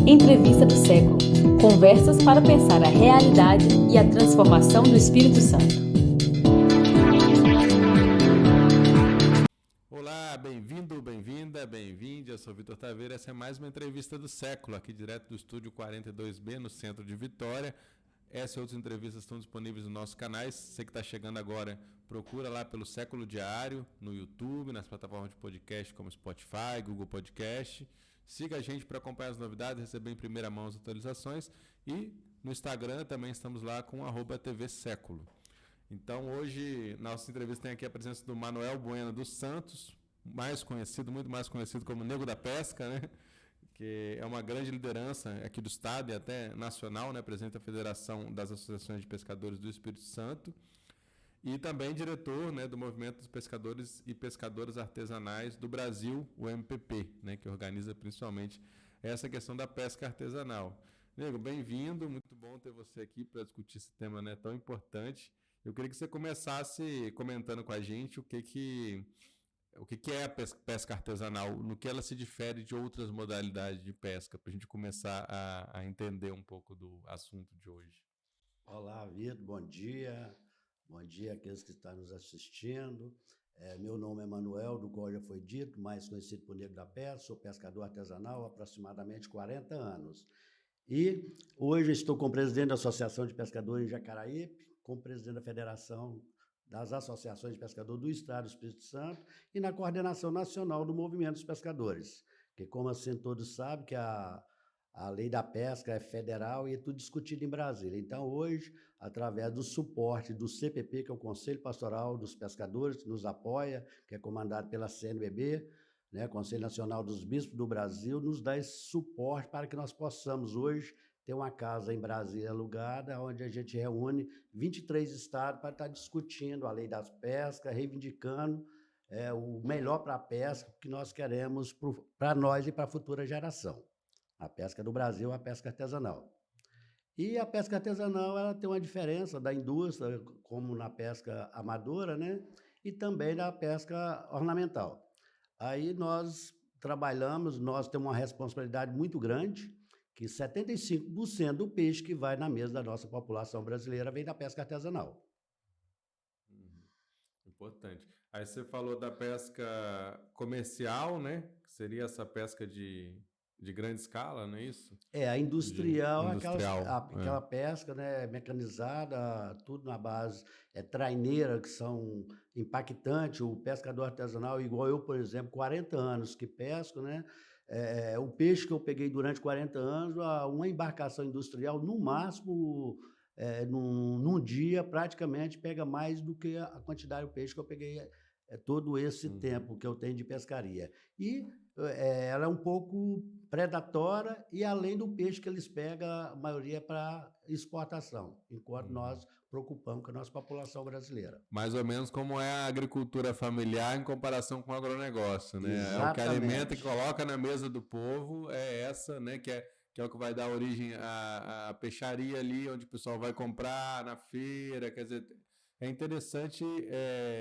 Entrevista do século. Conversas para pensar a realidade e a transformação do Espírito Santo. Olá, bem-vindo, bem-vinda, bem-vinde. Eu sou Vitor Taveira. Essa é mais uma entrevista do século, aqui direto do estúdio 42B, no centro de Vitória. Essa e outras entrevistas estão disponíveis nos nossos canais. Você que está chegando agora, procura lá pelo Século Diário, no YouTube, nas plataformas de podcast como Spotify, Google Podcast. Siga a gente para acompanhar as novidades, receber em primeira mão as atualizações. E no Instagram também estamos lá com @tvséculo. Então hoje, na nossa entrevista, tem aqui a presença do Manuel Bueno dos Santos, muito mais conhecido como Nego da Pesca, né? Que é uma grande liderança aqui do estado e até nacional, né? Presidente da Federação das Associações de Pescadores do Espírito Santo e também diretor, né, do Movimento dos Pescadores e Pescadoras Artesanais do Brasil, o MPP, né, que organiza principalmente essa questão da pesca artesanal. Nego, bem-vindo, muito bom ter você aqui para discutir esse tema, né, tão importante. Eu queria que você começasse comentando com a gente o que é a pesca artesanal, no que ela se difere de outras modalidades de pesca, para a gente começar a entender um pouco do assunto de hoje. Olá, Vitor, bom dia. Bom dia àqueles que estão nos assistindo. Meu nome é Manuel, do qual já foi dito, mais conhecido por Nego da Pesca, sou pescador artesanal há aproximadamente 40 anos. E hoje estou como presidente da Associação de Pescadores em Jacaraípe, como presidente da Federação das Associações de Pescadores do Estado do Espírito Santo e na coordenação nacional do Movimento dos Pescadores, que, como assim todos sabem, que a lei da pesca é federal e é tudo discutido em Brasília. Então, hoje, através do suporte do CPP, que é o Conselho Pastoral dos Pescadores, que nos apoia, que é comandado pela CNBB, né, Conselho Nacional dos Bispos do Brasil, nos dá esse suporte para que nós possamos hoje ter uma casa em Brasília alugada, onde a gente reúne 23 estados para estar discutindo a lei das pescas, reivindicando o melhor para a pesca que nós queremos para nós e para a futura geração. A pesca do Brasil é a pesca artesanal. E a pesca artesanal ela tem uma diferença da indústria, como na pesca amadora, né? E também da pesca ornamental. Aí nós nós temos uma responsabilidade muito grande, que 75% do peixe que vai na mesa da nossa população brasileira vem da pesca artesanal. Importante. Aí você falou da pesca comercial, né? Que seria essa pesca de grande escala, não é isso? A industrial, Industrial, aquela pesca, né, mecanizada, tudo na base, traineira, que são impactantes. O pescador artesanal, igual eu, por exemplo, 40 anos que pesco, né? O peixe que eu peguei durante 40 anos, uma embarcação industrial, no máximo, num dia, praticamente pega mais do que a quantidade de peixe que eu peguei todo esse tempo que eu tenho de pescaria. E ela é um pouco predatória e além do peixe que eles pegam, a maioria é para exportação, enquanto nós preocupamos com a nossa população brasileira. Mais ou menos como é a agricultura familiar em comparação com o agronegócio, né? Exatamente. É o que alimenta e coloca na mesa do povo, é essa, né? Que é o que vai dar origem à peixaria ali, onde o pessoal vai comprar na feira. Quer dizer, é interessante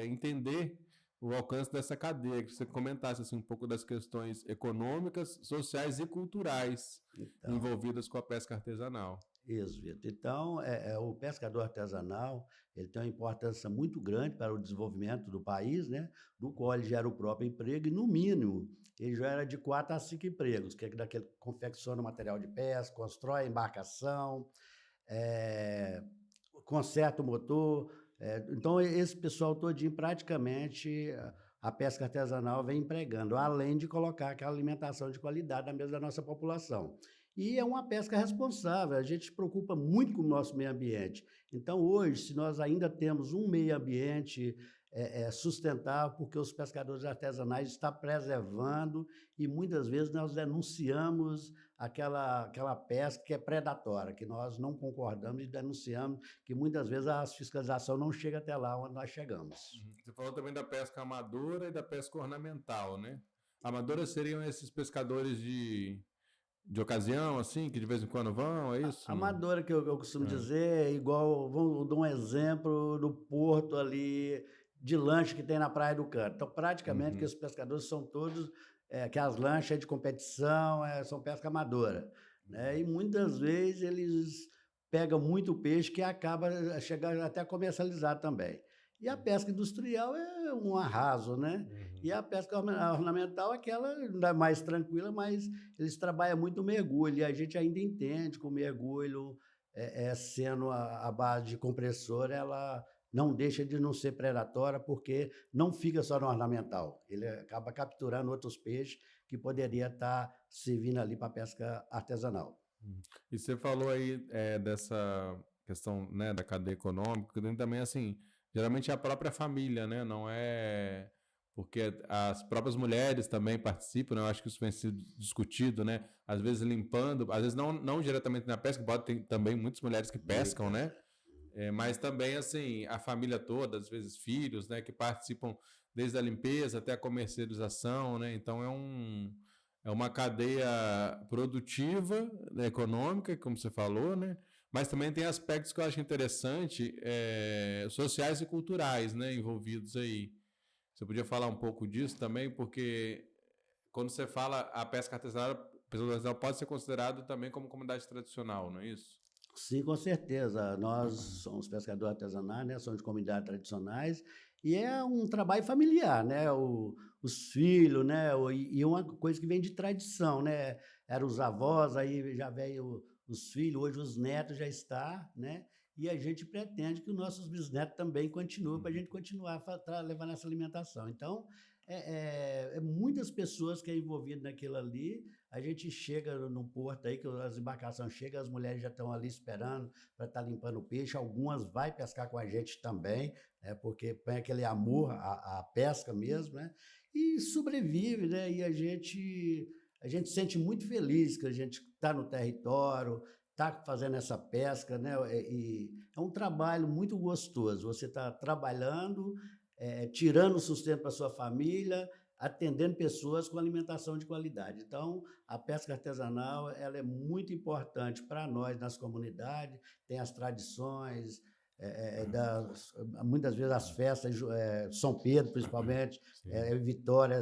entender o alcance dessa cadeia, que você comentasse assim, um pouco das questões econômicas, sociais e culturais envolvidas com a pesca artesanal. Isso, Vitor. Então, o pescador artesanal ele tem uma importância muito grande para o desenvolvimento do país, né? Do qual ele gera o próprio emprego e, no mínimo, ele gera de 4 a 5 empregos, que é daquele que confecciona material de pesca, constrói embarcação, conserta o motor. Então, esse pessoal todinho, praticamente, a pesca artesanal vem empregando, além de colocar aquela alimentação de qualidade na mesa da nossa população. E é uma pesca responsável, a gente se preocupa muito com o nosso meio ambiente. Então, hoje, se nós ainda temos um meio ambiente sustentável, porque os pescadores artesanais estão preservando e muitas vezes nós denunciamos aquela pesca que é predatória, que nós não concordamos e denunciamos que muitas vezes a fiscalização não chega até lá onde nós chegamos. Você falou também da pesca amadora e da pesca ornamental, né? Amadora seriam esses pescadores de ocasião, assim, que de vez em quando vão, é isso? Amadora, que eu costumo dizer, é igual, vou dar um exemplo do porto ali de lanche que tem na Praia do Canto. Então, praticamente, que os pescadores são todos, que as lanchas de competição são pesca amadora. né? E muitas vezes eles pegam muito peixe que acaba chegando até a comercializar também. E a pesca industrial é um arraso, né? E a pesca ornamental, aquela ainda mais tranquila, mas eles trabalham muito o mergulho, e a gente ainda entende que o mergulho, sendo a base de compressor, ela não deixa de não ser predatória, porque não fica só no ornamental, ele acaba capturando outros peixes que poderia estar servindo ali para pesca artesanal. E você falou aí dessa questão, né, da cadeia econômica, que também, assim, geralmente é a própria família, né, não é porque as próprias mulheres também participam, né, eu acho que isso vem sido discutido, né, às vezes limpando, às vezes não diretamente na pesca, pode ter também muitas mulheres que pescam, né, mas também, assim, a família toda, às vezes filhos, né, que participam desde a limpeza até a comercialização, né, então é uma cadeia produtiva, né, econômica, como você falou, né, mas também tem aspectos que eu acho interessante, sociais e culturais, né, envolvidos aí. Você podia falar um pouco disso também, porque quando você fala a pesca artesanal pode ser considerado também como comunidade tradicional, não é isso? Sim, com certeza. Nós somos pescadores artesanais, né? Somos de comunidades tradicionais e é um trabalho familiar, né? Os filhos, né? E uma coisa que vem de tradição, né? Eram os avós, aí já veio os filhos, hoje os netos já está, né? E a gente pretende que os nossos bisnetos também continuem para a gente continuar levando essa alimentação. Então, muitas pessoas que é envolvidas naquilo ali. A gente chega no porto aí, que as embarcações chegam, as mulheres já estão ali esperando para estar limpando o peixe. Algumas vai pescar com a gente também, né, porque põe aquele amor à pesca mesmo, né? E sobrevive, né? E a gente se sente muito feliz que a gente está no território, está fazendo essa pesca, né? E é um trabalho muito gostoso. Você está trabalhando, tirando o sustento para sua família, atendendo pessoas com alimentação de qualidade. Então, a pesca artesanal ela é muito importante para nós nas comunidades, tem as tradições, muitas vezes as festas, São Pedro principalmente, Vitória,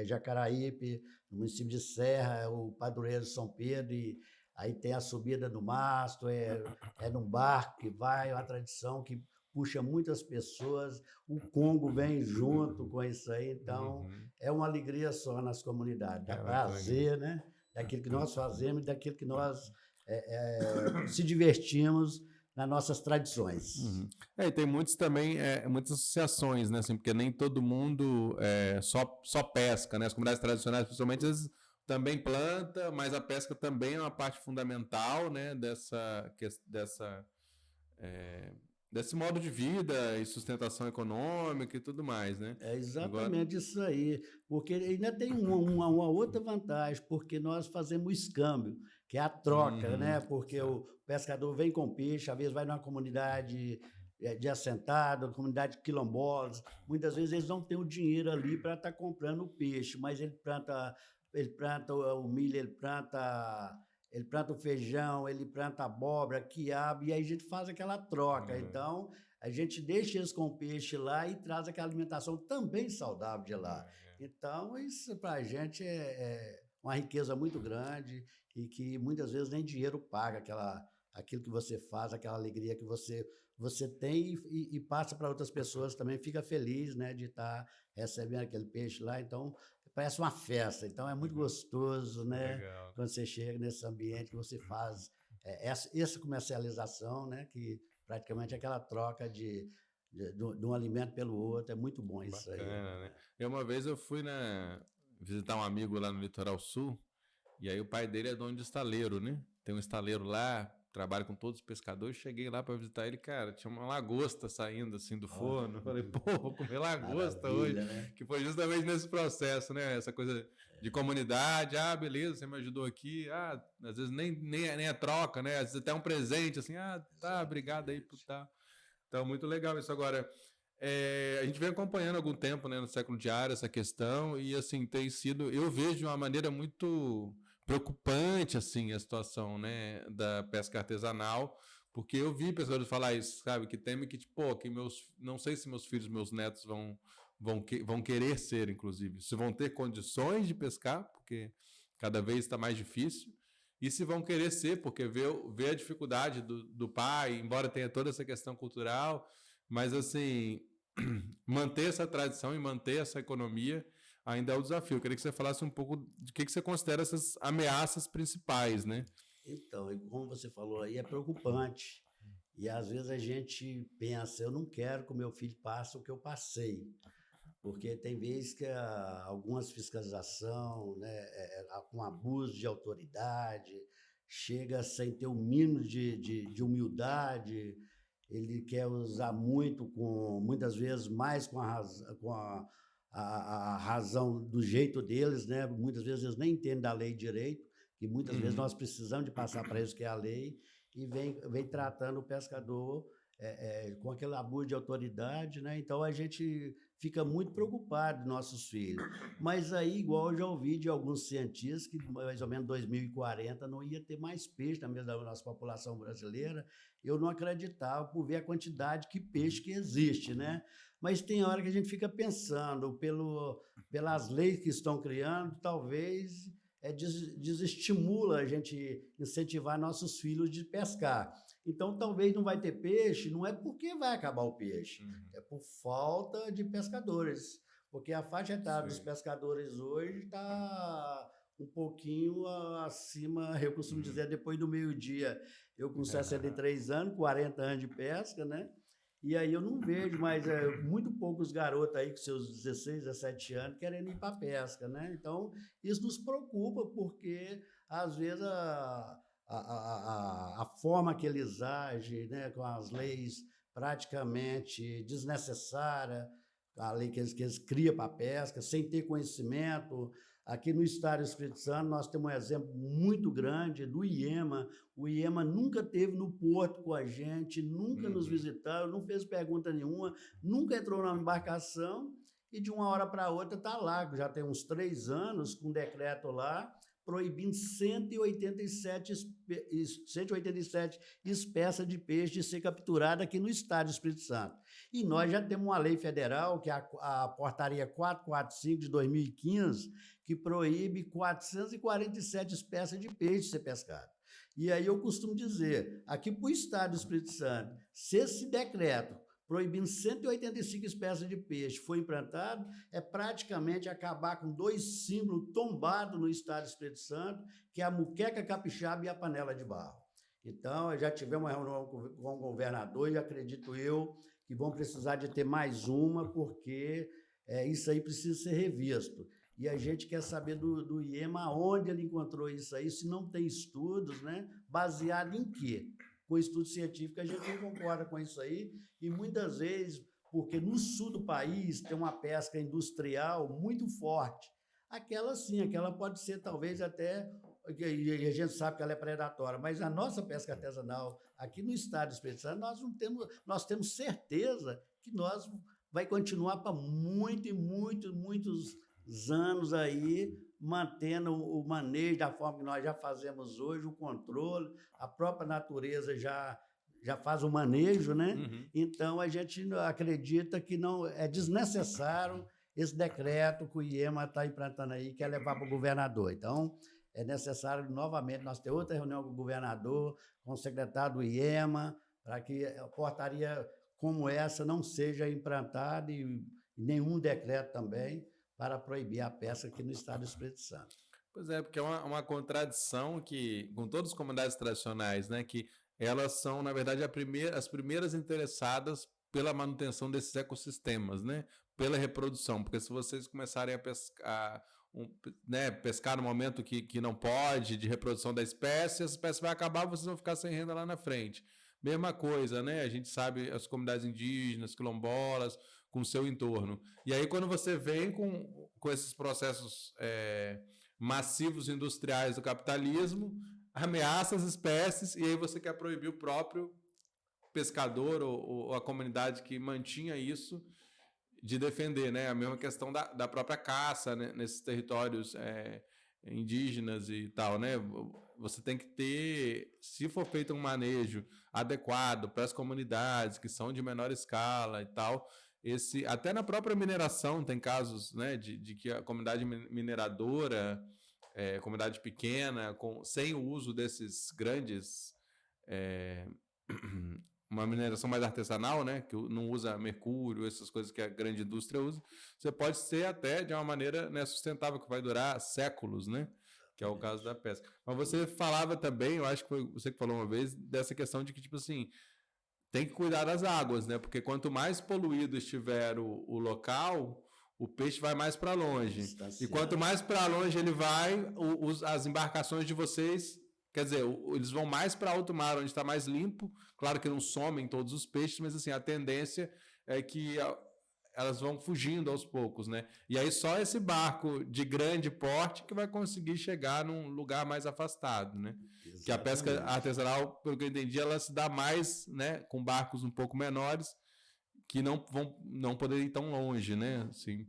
Jacaraípe, no município de Serra, o padroeiro São Pedro, e aí tem a subida do mastro, num barco que vai, uma tradição que puxa muitas pessoas, o Congo vem junto com isso aí, então é uma alegria só nas comunidades, dá prazer, né? Daquilo que nós fazemos e daquilo que nós se divertimos nas nossas tradições. E tem muitos também, muitas associações, né? Assim, porque nem todo mundo só pesca, né? As comunidades tradicionais, principalmente, eles também planta, mas a pesca também é uma parte fundamental, né? Desse modo de vida e sustentação econômica e tudo mais, né? É exatamente isso aí, porque ainda tem uma outra vantagem, porque nós fazemos escâmbio, que é a troca, né? Porque o pescador vem com peixe, às vezes vai numa comunidade de assentado, comunidade de quilombolas, muitas vezes eles não têm o dinheiro ali para estar comprando o peixe, mas ele planta o milho, ele planta o feijão, ele planta abóbora, quiabo, e aí a gente faz aquela troca. Então, a gente deixa eles com o peixe lá e traz aquela alimentação também saudável de lá. Então, isso para a gente é uma riqueza muito grande e que muitas vezes nem dinheiro paga aquilo que você faz, aquela alegria que você tem e passa para outras pessoas também, fica feliz, né, de estar recebendo aquele peixe lá. Então, parece uma festa, então é muito gostoso, né? Legal. Quando você chega nesse ambiente que você faz essa comercialização, né? Que praticamente é aquela troca de um alimento pelo outro, é muito bom isso. Bacana, aí. Né? E uma vez eu fui visitar um amigo lá no Litoral Sul, e aí o pai dele é dono de estaleiro, né? Tem um estaleiro lá, trabalha com todos os pescadores. Cheguei lá para visitar ele, cara, tinha uma lagosta saindo assim do forno. Eu falei, pô, vou comer lagosta hoje. Né? Que foi justamente nesse processo, né? Essa coisa de comunidade. Ah, beleza, você me ajudou aqui. Ah, às vezes nem é troca, né? Às vezes até um presente, assim. Ah, tá, obrigado aí por tá. Então, muito legal isso. Agora, a gente vem acompanhando há algum tempo, né, no Século Diário, essa questão, e assim, tem sido, eu vejo de uma maneira muito preocupante, assim, a situação, né, da pesca artesanal, porque eu vi pessoas falar isso, sabe, que temem que, tipo, pô, não sei se meus filhos, meus netos vão querer ser, inclusive, se vão ter condições de pescar, porque cada vez está mais difícil, e se vão querer ser, porque vê a dificuldade do pai, embora tenha toda essa questão cultural, mas assim, manter essa tradição e manter essa economia ainda é o desafio. Eu queria que você falasse um pouco de que você considera essas ameaças principais, né? Então, e como você falou aí, é preocupante. E às vezes a gente pensa, eu não quero que o meu filho passe o que eu passei. Porque tem vezes que algumas fiscalização, né, com abuso de autoridade, chega sem ter o mínimo de humildade, ele quer usar muito, muitas vezes mais com a razão do jeito deles, né? Muitas vezes eles nem entendem da lei direito, que muitas vezes nós precisamos de passar para isso que é a lei, e vem tratando o pescador com aquele abuso de autoridade, né? Então a gente fica muito preocupado, nossos filhos. Mas aí, igual eu já ouvi de alguns cientistas, que mais ou menos 2040 não ia ter mais peixe na nossa população brasileira. Eu não acreditava por ver a quantidade de peixe que existe, né? Mas tem hora que a gente fica pensando, pelas leis que estão criando, talvez desestimula a gente incentivar nossos filhos de pescar. Então, talvez não vai ter peixe, não é porque vai acabar o peixe, é por falta de pescadores. Porque a faixa etária dos pescadores hoje está um pouquinho acima, eu costumo dizer, depois do meio-dia. Eu com 63 anos, 40 anos de pesca, né? E aí eu não vejo mais muito poucos garotos aí com seus 16, 17 anos querendo ir para a pesca, né? Então, isso nos preocupa, porque às vezes a forma que eles agem, né, com as leis praticamente desnecessárias, a lei que eles criam para a pesca, sem ter conhecimento. Aqui no estado do Espírito Santo, nós temos um exemplo muito grande do IEMA. O IEMA nunca esteve no porto com a gente, nunca nos visitou, não fez pergunta nenhuma, nunca entrou na embarcação, e de uma hora para outra está lá, já tem uns 3 anos, com um decreto lá, proibindo 187 espécies de peixe de ser capturada aqui no estado do Espírito Santo. E nós já temos uma lei federal, que é a portaria 445 de 2015, que proíbe 447 espécies de peixe de ser pescado. E aí eu costumo dizer, aqui para o estado do Espírito Santo, se esse decreto proibindo 185 espécies de peixe foi implantado, é praticamente acabar com 2 símbolos tombados no estado do Espírito Santo, que é a muqueca capixaba e a panela de barro. Então, já tivemos uma reunião com o governador e acredito eu que vão precisar de ter mais uma, porque isso aí precisa ser revisto. E a gente quer saber do IEMA onde ele encontrou isso aí, se não tem estudos, né? Baseado em quê? Com estudo científico, a gente não concorda com isso aí, e muitas vezes, porque no sul do país tem uma pesca industrial muito forte. Aquela sim, aquela pode ser talvez até, e a gente sabe que ela é predatória, mas a nossa pesca artesanal, aqui no estado do Espírito Santo, nós temos certeza que nós vai continuar para muitos anos aí, mantendo o manejo da forma que nós já fazemos hoje, o controle, a própria natureza já faz o manejo, né? Então, a gente acredita que não é desnecessário esse decreto que o IEMA está implantando aí, que é levar para o governador. Então, é necessário, novamente, nós ter outra reunião com o governador, com o secretário do IEMA, para que a portaria como essa não seja implantada e nenhum decreto também, para proibir a pesca aqui no estado do Espírito Santo. Pois é, porque é uma contradição que, com todas as comunidades tradicionais, né, que elas são, na verdade, as primeiras interessadas pela manutenção desses ecossistemas, né, pela reprodução, porque se vocês começarem a pescar, pescar no momento que não pode, de reprodução da espécie, essa espécie vai acabar, vocês vão ficar sem renda lá na frente. Mesma coisa, né? A gente sabe as comunidades indígenas, quilombolas, com o seu entorno. E aí, quando você vem com esses processos massivos industriais do capitalismo, ameaça as espécies, e aí você quer proibir o próprio pescador ou a comunidade que mantinha isso de defender, né? A mesma questão da própria caça, né? Nesses territórios indígenas e tal, né? Você tem que ter, se for feito um manejo adequado para as comunidades que são de menor escala e tal, até na própria mineração tem casos, né, de que a comunidade mineradora comunidade pequena, sem o uso desses grandes... uma mineração mais artesanal, né, que não usa mercúrio, essas coisas que a grande indústria usa, você pode ser até de uma maneira, né, sustentável, que vai durar séculos, né, que é o caso da pesca. Mas você falava também, eu acho que foi você que falou uma vez, dessa questão de que, tipo assim, tem que cuidar das águas, né, porque quanto mais poluído estiver o local, o peixe vai mais para longe. E quanto mais para longe ele vai, as embarcações de vocês... Quer dizer, eles vão mais para alto mar, onde está mais limpo. Claro que não somem todos os peixes, mas assim, a tendência é que elas vão fugindo aos poucos, né? E aí só esse barco de grande porte que vai conseguir chegar num lugar mais afastado, né? Exatamente. Que a pesca artesanal, pelo que eu entendi, ela se dá mais, né, com barcos um pouco menores, que não vão poder ir tão longe, né? Assim,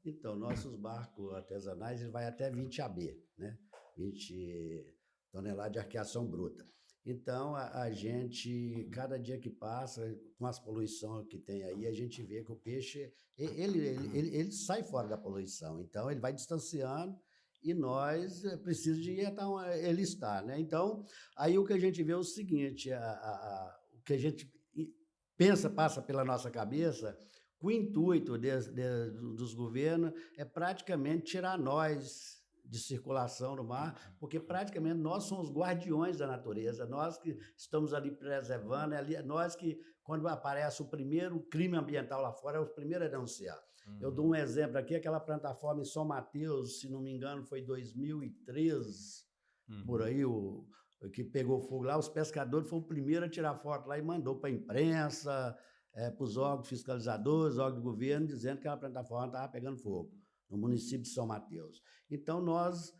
Então, nossos barcos artesanais ele vai até 20 AB, né? 20 toneladas de arqueação bruta. Então, a gente, cada dia que passa, com as poluições que tem aí, a gente vê que o peixe, ele sai fora da poluição. Então, ele vai distanciando e nós precisamos de ele estar, né? Então, aí o que a gente vê é o seguinte, o que a gente pensa, passa pela nossa cabeça, o intuito dos governos é praticamente tirar nós de circulação no mar, porque praticamente nós somos guardiões da natureza, nós que estamos ali preservando, nós que, quando aparece o primeiro crime ambiental lá fora, é o primeiro a denunciar. Eu dou um exemplo aqui, aquela plataforma em São Mateus, se não me engano, foi 2013, por aí, que pegou fogo lá, os pescadores foram o primeiro a tirar foto lá e mandou para a imprensa, para os órgãos fiscalizadores, órgãos do governo, dizendo que a plataforma estava pegando fogo no município de São Mateus. Então, nós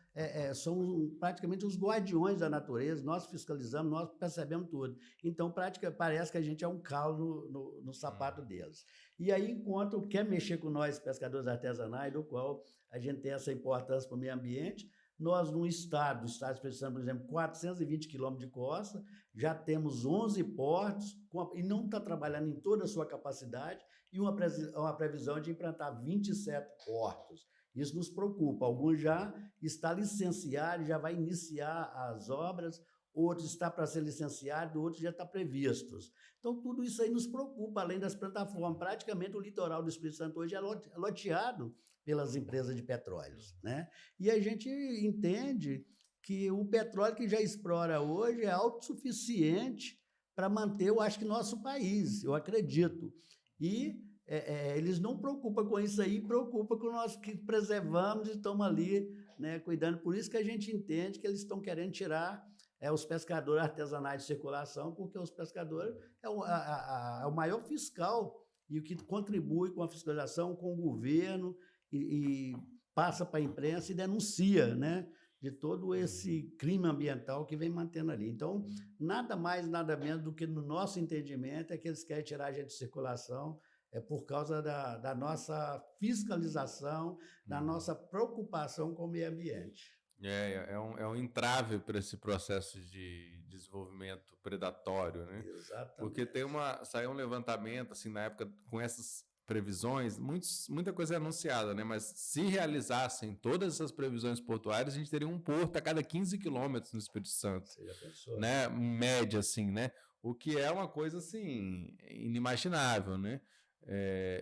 somos praticamente os guardiões da natureza, nós fiscalizamos, nós percebemos tudo. Então, parece que a gente é um calo no sapato deles. E aí, enquanto quer mexer com nós, pescadores artesanais, do qual a gente tem essa importância para o meio ambiente, nós, no estado precisamos, por exemplo, 420 quilômetros de costa, já temos 11 portos, e não está trabalhando em toda a sua capacidade, e uma previsão de implantar 27 portos. Isso nos preocupa. Alguns já está licenciado, já vai iniciar as obras, outros está para ser licenciado, outros já está previstos. Então, tudo isso aí nos preocupa, além das plataformas. Praticamente, o litoral do Espírito Santo hoje é loteado pelas empresas de petróleos, né? E a gente entende que o petróleo que já explora hoje é autossuficiente para manter, eu acho que, nosso país, eu acredito. E eles não preocupam com isso aí, preocupam com nós que preservamos e estamos ali, né, cuidando. Por isso que a gente entende que eles estão querendo tirar os pescadores artesanais de circulação, porque os pescadores é o maior fiscal e o que contribui com a fiscalização, com o governo, e passa para a imprensa e denuncia, né, de todo esse crime ambiental que vem mantendo ali. Então, nada mais, nada menos do que, no nosso entendimento, é que eles querem tirar a gente de circulação, por causa da nossa fiscalização, da nossa preocupação com o meio ambiente. É um entrave para esse processo de desenvolvimento predatório, né? Exatamente. Porque saiu um levantamento, assim, na época, com essas previsões, muita coisa é anunciada, né? Mas se realizassem todas essas previsões portuárias, a gente teria um porto a cada 15 quilômetros no Espírito Santo. Você já pensou? Né? Média, assim, né? O que é uma coisa, assim, inimaginável, né?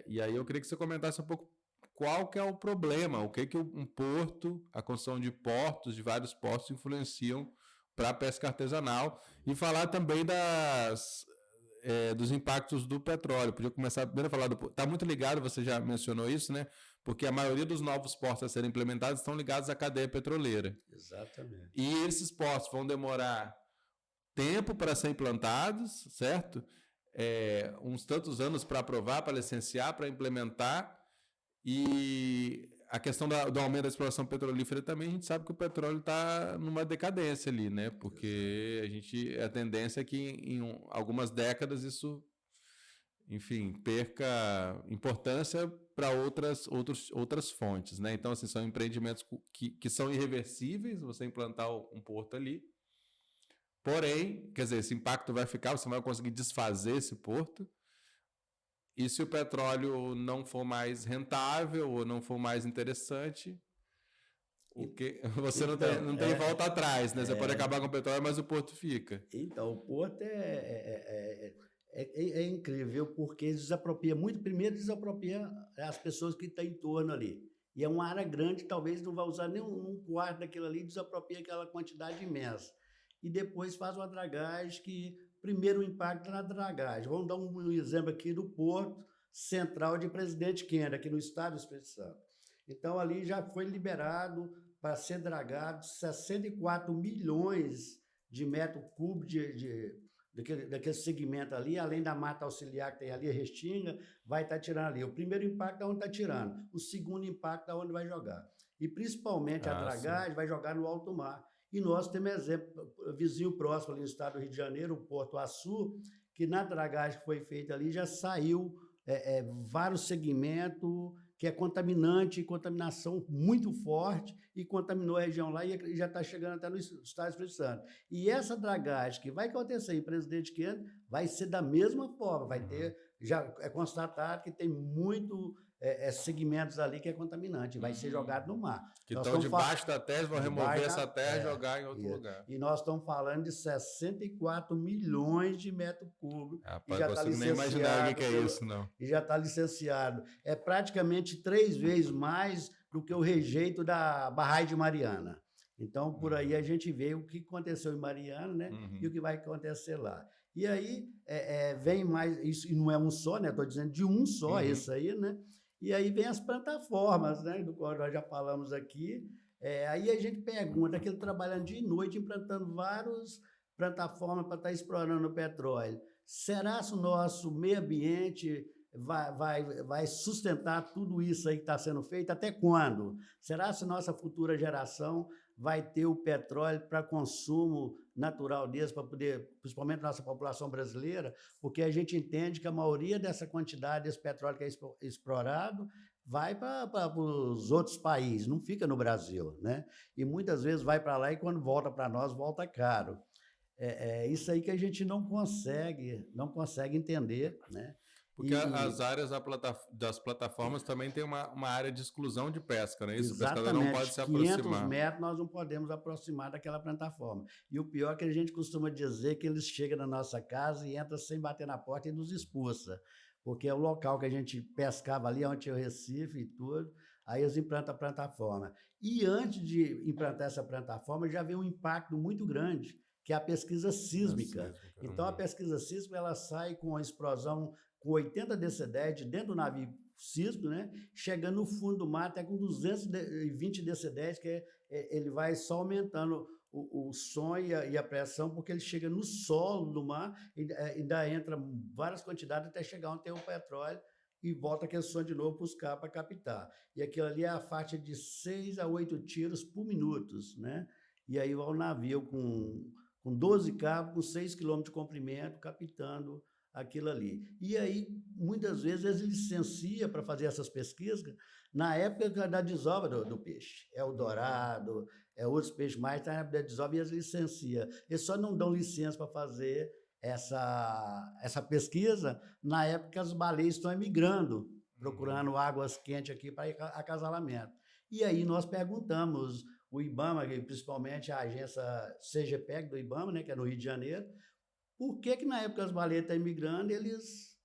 E aí eu queria que você comentasse um pouco qual que é o problema, o que um porto, a construção de portos, de vários portos, influenciam para a pesca artesanal, e falar também dos impactos do petróleo. Podia começar primeiro a falar está muito ligado, você já mencionou isso, né? Porque a maioria dos novos portos a serem implementados estão ligados à cadeia petroleira. Exatamente. E esses portos vão demorar tempo para ser implantados, certo? Uns tantos anos para aprovar, para licenciar, para implementar. E a questão do aumento da exploração petrolífera também, a gente sabe que o petróleo está numa decadência ali, né? Porque a tendência é que em algumas décadas isso, enfim, perca importância para outras fontes, né? Então, assim, são empreendimentos que são irreversíveis, você implantar um porto ali. Porém, quer dizer, esse impacto vai ficar, você vai conseguir desfazer esse porto. E se o petróleo não for mais rentável ou não for mais interessante, Você não tem volta atrás, né? Você pode acabar com o petróleo, mas o porto fica. Então, o porto é incrível, porque desapropria muito. Primeiro, desapropria as pessoas que estão em torno ali. E é uma área grande, talvez não vá usar nem um quarto daquilo ali, desapropria aquela quantidade imensa. E depois faz uma dragagem que, primeiro, o impacto na dragagem. Vamos dar um exemplo aqui do Porto Central de Presidente Kennedy, aqui no estado do Espírito Santo. Então, ali já foi liberado para ser dragado 64 milhões de metros cúbicos daquele segmento ali, além da mata auxiliar que tem ali, a Restinga, vai estar tirando ali. O primeiro impacto é onde está tirando, o segundo impacto é onde vai jogar. E principalmente a dragagem vai jogar no alto mar. E nós temos exemplo, vizinho próximo ali no estado do Rio de Janeiro, o Porto Açu, que na dragagem que foi feita ali já saiu vários segmentos que é contaminante, contaminação muito forte, e contaminou a região lá e já está chegando até no estado do Espírito Santo. E essa dragagem que vai acontecer em Presidente Kennedy vai ser da mesma forma, vai ter, já é constatado que tem muito segmentos ali que é contaminante, vai ser jogado no mar. Que estão debaixo da terra, vão remover essa terra e jogar em outro lugar. E nós estamos falando de 64 milhões de metros cúbicos. Rapaz, não consigo nem imaginar o que é isso, não. E já está licenciado. É praticamente 3 vezes mais do que o rejeito da barragem de Mariana. Então, por aí a gente vê o que aconteceu em Mariana, né? E o que vai acontecer lá. E aí vem mais, isso e não é um só, né? Estou dizendo de um só, esse aí, né? E aí vem as plataformas, né? Do qual nós já falamos aqui. Aí a gente pergunta, aquele trabalhando dia e noite, implantando várias plataformas para estar explorando o petróleo. Será que o nosso meio ambiente vai sustentar tudo isso aí que está sendo feito? Até quando? Será que nossa futura geração vai ter o petróleo para consumo natural deles, para poder, principalmente nossa população brasileira, porque a gente entende que a maioria dessa quantidade desse petróleo que é explorado vai para os outros países, não fica no Brasil, né? E muitas vezes vai para lá e quando volta para nós, volta caro. Isso aí que a gente não consegue entender, né? Porque as áreas das plataformas também tem uma área de exclusão de pesca, não é isso? Exatamente. O pescador não pode se aproximar. 500 metros nós não podemos aproximar daquela plataforma. E o pior é que a gente costuma dizer que eles chegam na nossa casa e entram sem bater na porta e nos expulsa. Porque é o local que a gente pescava ali, onde tinha o Recife e tudo, aí eles implantam a plataforma. E antes de implantar essa plataforma, já vem um impacto muito grande, que é a pesquisa sísmica. Então, a pesquisa sísmica ela sai com a explosão com 80 decibéis de dentro do navio sísmico, né? Chegando no fundo do mar até com 220 decibéis, que ele vai só aumentando o som e a pressão, porque ele chega no solo do mar e ainda entra várias quantidades até chegar onde tem o petróleo e volta aquele som de novo para os cabos para captar. E aquilo ali é a faixa de 6 a 8 tiros por minuto, né? E aí vai o navio com 12 cabos, com 6 quilômetros de comprimento, captando aquilo ali. E aí, muitas vezes, eles licenciam para fazer essas pesquisas na época da desova do peixe. É o dourado, outros peixes mais, na época da desova, e eles licenciam. Eles só não dão licença para fazer essa pesquisa na época que as baleias estão emigrando, procurando águas quentes aqui para acasalamento. E aí nós perguntamos, o IBAMA, principalmente a agência CGPEG do IBAMA, né, que é no Rio de Janeiro, por que na época que as baleias estão imigrando, eles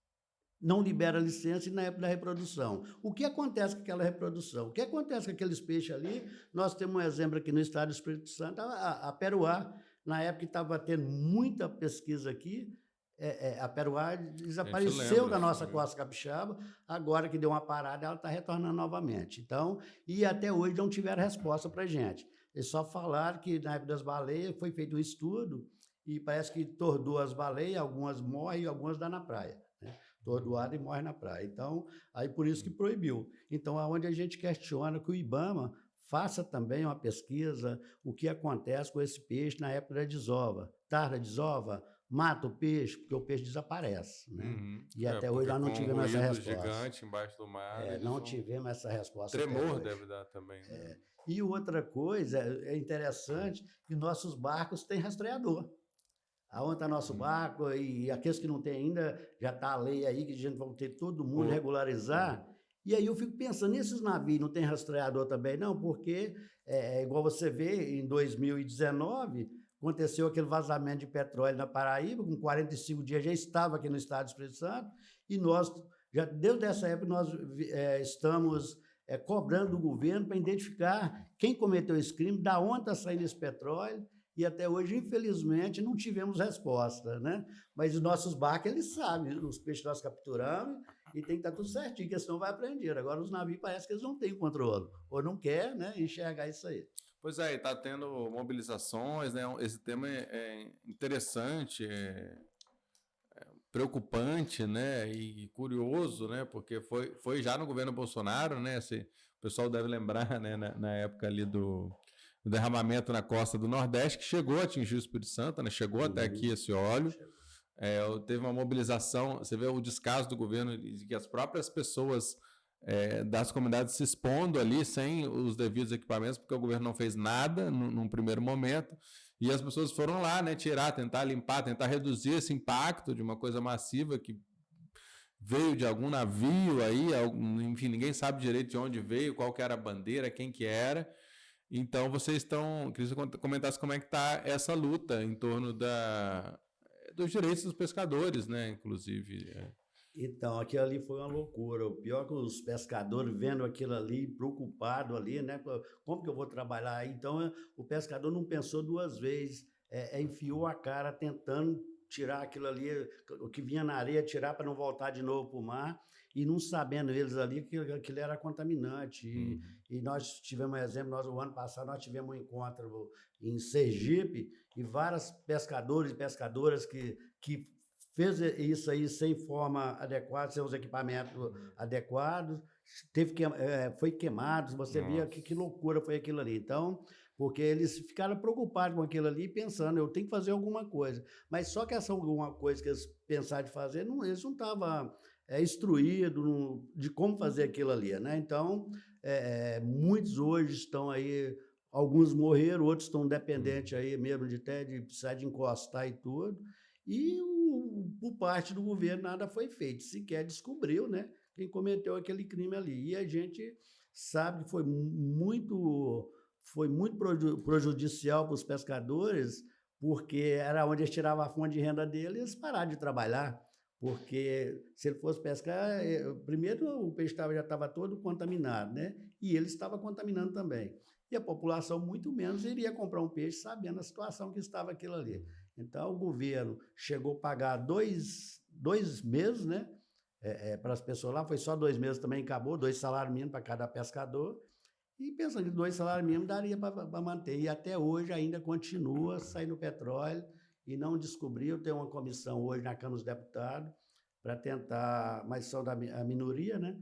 não liberam a licença e na época da reprodução? O que acontece com aquela reprodução? O que acontece com aqueles peixes ali? Nós temos um exemplo aqui no estado do Espírito Santo, a peruá. Na época que estava tendo muita pesquisa aqui, a peruá desapareceu da nossa costa capixaba, agora que deu uma parada, ela está retornando novamente. Então, e até hoje não tiveram resposta para a gente. Eles só falaram que na época das baleias foi feito um estudo e parece que tordoou as baleias, algumas morrem e algumas dá na praia, né? Tordoado e morre na praia. Então, aí por isso que proibiu. Então, aonde a gente questiona que o IBAMA faça também uma pesquisa, o que acontece com esse peixe na época da desova. Tarda a desova, mata o peixe, porque o peixe desaparece, né? E até hoje nós não tivemos essa resposta. Gigante embaixo do mar. Não tivemos essa resposta. Tremor deve dar também. Né? E outra coisa, é interessante que nossos barcos têm rastreador. Aonde está nosso barco, e aqueles que não tem ainda, já está a lei aí, que a gente vai ter todo mundo regularizar. E aí eu fico pensando, esses navios não tem rastreador também? Não, porque igual você vê, em 2019, aconteceu aquele vazamento de petróleo na Paraíba, com 45 dias já estava aqui no estado do Espírito Santo, e nós, já desde essa época, nós estamos cobrando do governo para identificar quem cometeu esse crime, da onde está saindo esse petróleo, e até hoje, infelizmente, não tivemos resposta, né? Mas os nossos barcos, eles sabem, os peixes nós capturamos, e tem que estar tudo certinho, porque senão vai aprender. Agora, os navios parece que eles não têm controle, ou não quer, né, enxergar isso aí. Pois é, está tendo mobilizações, né? Esse tema é interessante, preocupante, né? E curioso, né? Porque foi já no governo Bolsonaro, né? O pessoal deve lembrar, né? Na época ali do derramamento na costa do Nordeste, que chegou a atingir o Espírito Santo, né? Chegou até aqui esse óleo. Teve uma mobilização, você vê o descaso do governo, de que as próprias pessoas das comunidades se expondo ali sem os devidos equipamentos, porque o governo não fez nada num primeiro momento, e as pessoas foram lá, né, tirar, tentar limpar, tentar reduzir esse impacto de uma coisa massiva que veio de algum navio aí, enfim, ninguém sabe direito de onde veio, qual que era a bandeira, quem que era. Então vocês estão, queria que você comentasse como é que está essa luta em torno dos direitos dos pescadores, né, inclusive. Então, aquilo ali foi uma loucura. O pior que os pescadores vendo aquilo ali, preocupado ali, né? Como que eu vou trabalhar? Então, o pescador não pensou duas vezes, enfiou a cara tentando tirar aquilo ali, o que vinha na areia, tirar para não voltar de novo para o mar, e não sabendo eles ali que aquilo era contaminante. E nós tivemos um exemplo, o ano passado nós tivemos um encontro em Sergipe, e vários pescadores e pescadoras que fez isso aí sem forma adequada, sem os equipamentos adequados, foi queimado, você via que loucura foi aquilo ali. Então, porque eles ficaram preocupados com aquilo ali, pensando, eu tenho que fazer alguma coisa. Mas só que essa alguma coisa que eles pensaram de fazer, eles não estavam instruídos de como fazer aquilo ali, né? Então, muitos hoje estão aí, alguns morreram, outros estão dependentes aí mesmo de precisar de encostar e tudo. E por parte do governo nada foi feito, sequer descobriu, né, quem cometeu aquele crime ali. E a gente sabe que foi muito prejudicial para os pescadores, porque era onde eles tiravam a fonte de renda deles, e eles pararam de trabalhar, porque se ele fosse pescar, primeiro o peixe já estava todo contaminado, né, e ele estava contaminando também. E a população muito menos iria comprar um peixe sabendo a situação que estava aquilo ali. Então, o governo chegou a pagar dois meses, né, para as pessoas lá, foi só 2 meses também, acabou, 2 salários mínimos para cada pescador, e pensando que 2 salários mínimos daria para manter, e até hoje ainda continua saindo petróleo, e não descobriu. Tem uma comissão hoje na Câmara dos Deputados para tentar, mas são da minoria, né,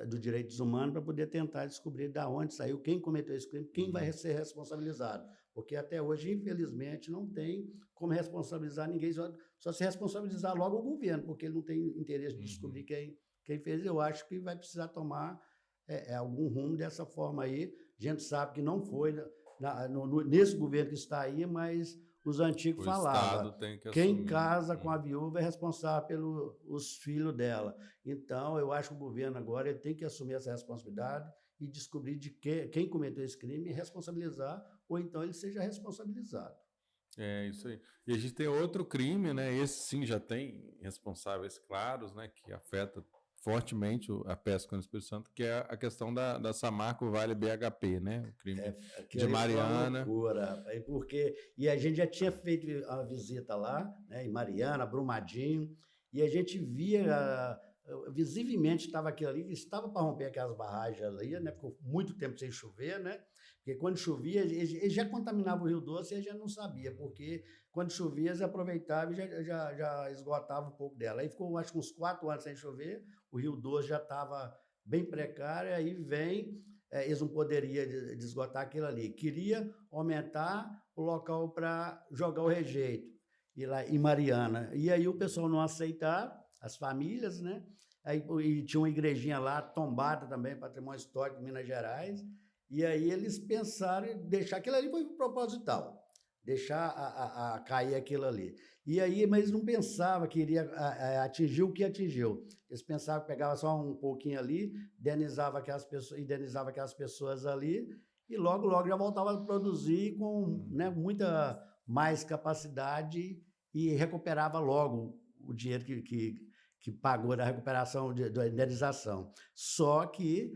dos direitos humanos, para poder tentar descobrir de onde saiu, quem cometeu esse crime, quem vai ser responsabilizado. Porque até hoje, infelizmente, não tem como responsabilizar ninguém, só se responsabilizar logo o governo, porque ele não tem interesse de descobrir quem fez. Eu acho que vai precisar tomar algum rumo dessa forma aí. A gente sabe que não foi nesse governo que está aí, mas os antigos falavam, quem casa com a viúva é responsável pelos filhos dela. Então, eu acho que o governo agora ele tem que assumir essa responsabilidade e descobrir de quem cometeu esse crime e responsabilizar, ou então ele seja responsabilizado. É isso aí. E a gente tem outro crime, né? Esse sim já tem responsáveis claros, né? Que afeta fortemente a pesca no Espírito Santo, que é a questão da Samarco Vale BHP, né? O crime de Mariana. Loucura, e a gente já tinha feito a visita lá, né, em Mariana, Brumadinho, e a gente via visivelmente estava aquilo ali, que estava para romper aquelas barragens ali, né? Ficou muito tempo sem chover, né? Porque quando chovia, ele já contaminava o Rio Doce e a gente não sabia, porque quando chovia, eles aproveitavam e já esgotavam um pouco dela. Aí ficou, acho que uns 4 anos sem chover, o Rio Doce já estava bem precário, aí eles não poderiam esgotar aquilo ali. Queria aumentar o local para jogar o rejeito, e lá em Mariana. E aí o pessoal não aceitava, as famílias, né? Aí, e tinha uma igrejinha lá, tombada também, patrimônio histórico de Minas Gerais, e aí eles pensaram em deixar aquilo ali, foi proposital, deixar cair aquilo ali. E aí, mas eles não pensavam que iria atingir o que atingiu. Eles pensavam que pegava só um pouquinho ali, indenizava aquelas pessoas ali, e logo já voltava a produzir com, né, muita mais capacidade e recuperava logo o dinheiro que pagou da recuperação da indenização. Só que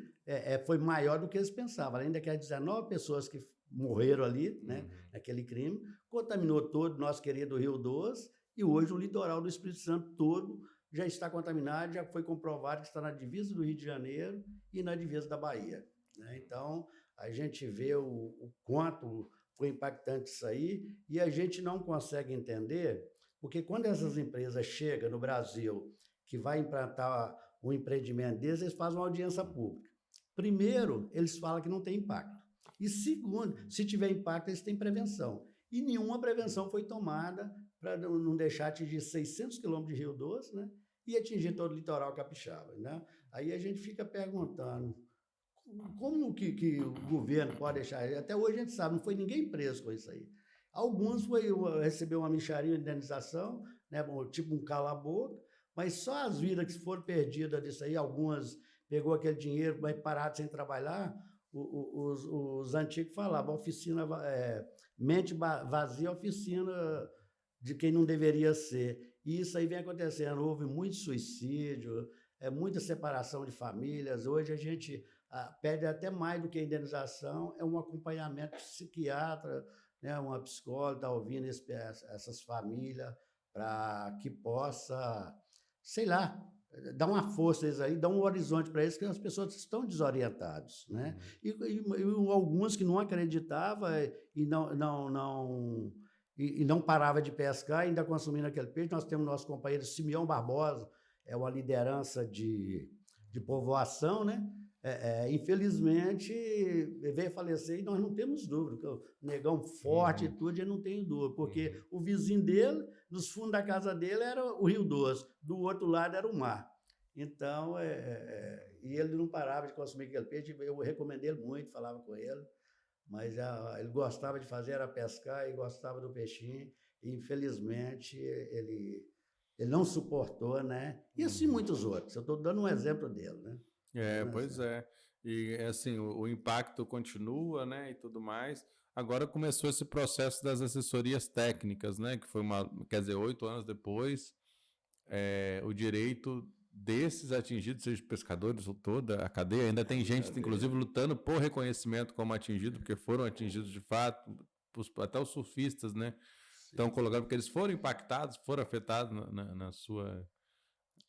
foi maior do que eles pensavam. Além daquelas 19 pessoas que morreram ali, né, naquele crime, contaminou todo o nosso querido Rio Doce, e hoje o litoral do Espírito Santo todo já está contaminado, já foi comprovado que está na divisa do Rio de Janeiro e na divisa da Bahia, né? Então, a gente vê o quanto foi impactante isso aí, e a gente não consegue entender, porque quando essas empresas chegam no Brasil, que vai implantar um empreendimento deles, eles fazem uma audiência pública. Primeiro, eles falam que não tem impacto. E segundo, se tiver impacto, eles têm prevenção. E nenhuma prevenção foi tomada para não deixar atingir 600 quilômetros de Rio Doce, né? E atingir todo o litoral capixaba, né? Aí a gente fica perguntando, como que o governo pode deixar? Até hoje a gente sabe, não foi ninguém preso com isso aí. Alguns recebeu uma mixaria de indenização, né? Tipo um cala-boca, mas só as vidas que foram perdidas disso aí, algumas pegou aquele dinheiro, mas pararam sem trabalhar. Os antigos falavam, oficina, mente vazia, oficina de quem não deveria ser. E isso aí vem acontecendo. Houve muito suicídio, muita separação de famílias. Hoje a gente pede até mais do que a indenização, é um acompanhamento psiquiatra, né? Uma psicóloga está ouvindo essas famílias para que possa, sei lá, dar uma força a eles aí, dar um horizonte para eles, que as pessoas estão desorientadas, né? E alguns que não acreditavam e não parava de pescar, ainda consumindo aquele peixe. Nós temos nosso companheiro Simeão Barbosa, é uma liderança de povoação, né? Infelizmente, veio a falecer e nós não temos dúvida, que o negão forte e tudo, eu não tenho dúvida, porque o vizinho dele, nos fundos da casa dele, era o Rio Doce, do outro lado era o mar. Então, e ele não parava de consumir aquele peixe, eu recomendei ele muito, falava com ele, mas ele gostava de fazer, era pescar e gostava do peixinho, e infelizmente ele não suportou, né? E assim muitos outros, eu estou dando um exemplo dele, né? Pois é. E assim, o impacto continua, né, e tudo mais. Agora começou esse processo das assessorias técnicas, né, que foi 8 anos depois, o direito desses atingidos, seja pescadores ou toda a cadeia, ainda tem gente, inclusive, lutando por reconhecimento como atingido, porque foram atingidos de fato, até os surfistas, né, estão colocando, porque eles foram impactados, foram afetados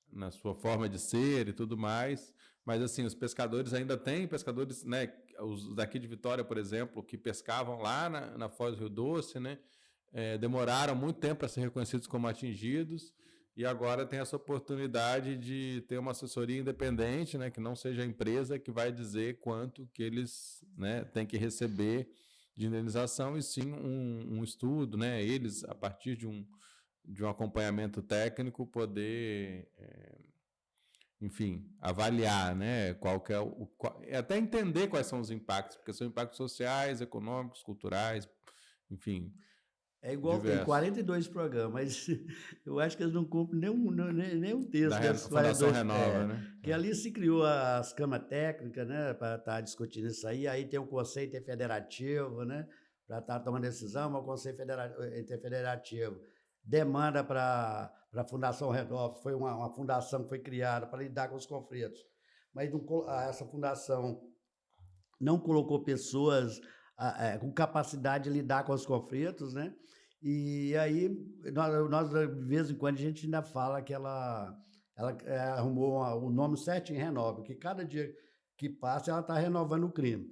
na sua forma de ser e tudo mais. Mas assim, os pescadores ainda têm pescadores, né, os daqui de Vitória, por exemplo, que pescavam lá na Foz do Rio Doce, né, demoraram muito tempo para ser reconhecidos como atingidos, e agora tem essa oportunidade de ter uma assessoria independente, né, que não seja a empresa que vai dizer quanto que eles, né, têm que receber de indenização, e sim um estudo, né, eles, a partir de um acompanhamento técnico, poder, enfim, avaliar, né, qual que é até entender quais são os impactos, porque são impactos sociais, econômicos, culturais, enfim. É igual, tem 42 programas, mas eu acho que eles não cumprem nenhum terço desses Fundação 42. Renova, né? Que ali se criou as câmaras técnicas, né, para estar discutindo isso aí tem o Conselho Interfederativo, né, para estar tomando decisão, mas o Conselho Interfederativo demanda para a Fundação Renova, foi uma fundação que foi criada para lidar com os conflitos, mas essa fundação não colocou pessoas com capacidade de lidar com os conflitos, né? E aí, nós de vez em quando, a gente ainda fala que ela arrumou o nome certinho, Renova, que cada dia que passa ela está renovando o crime.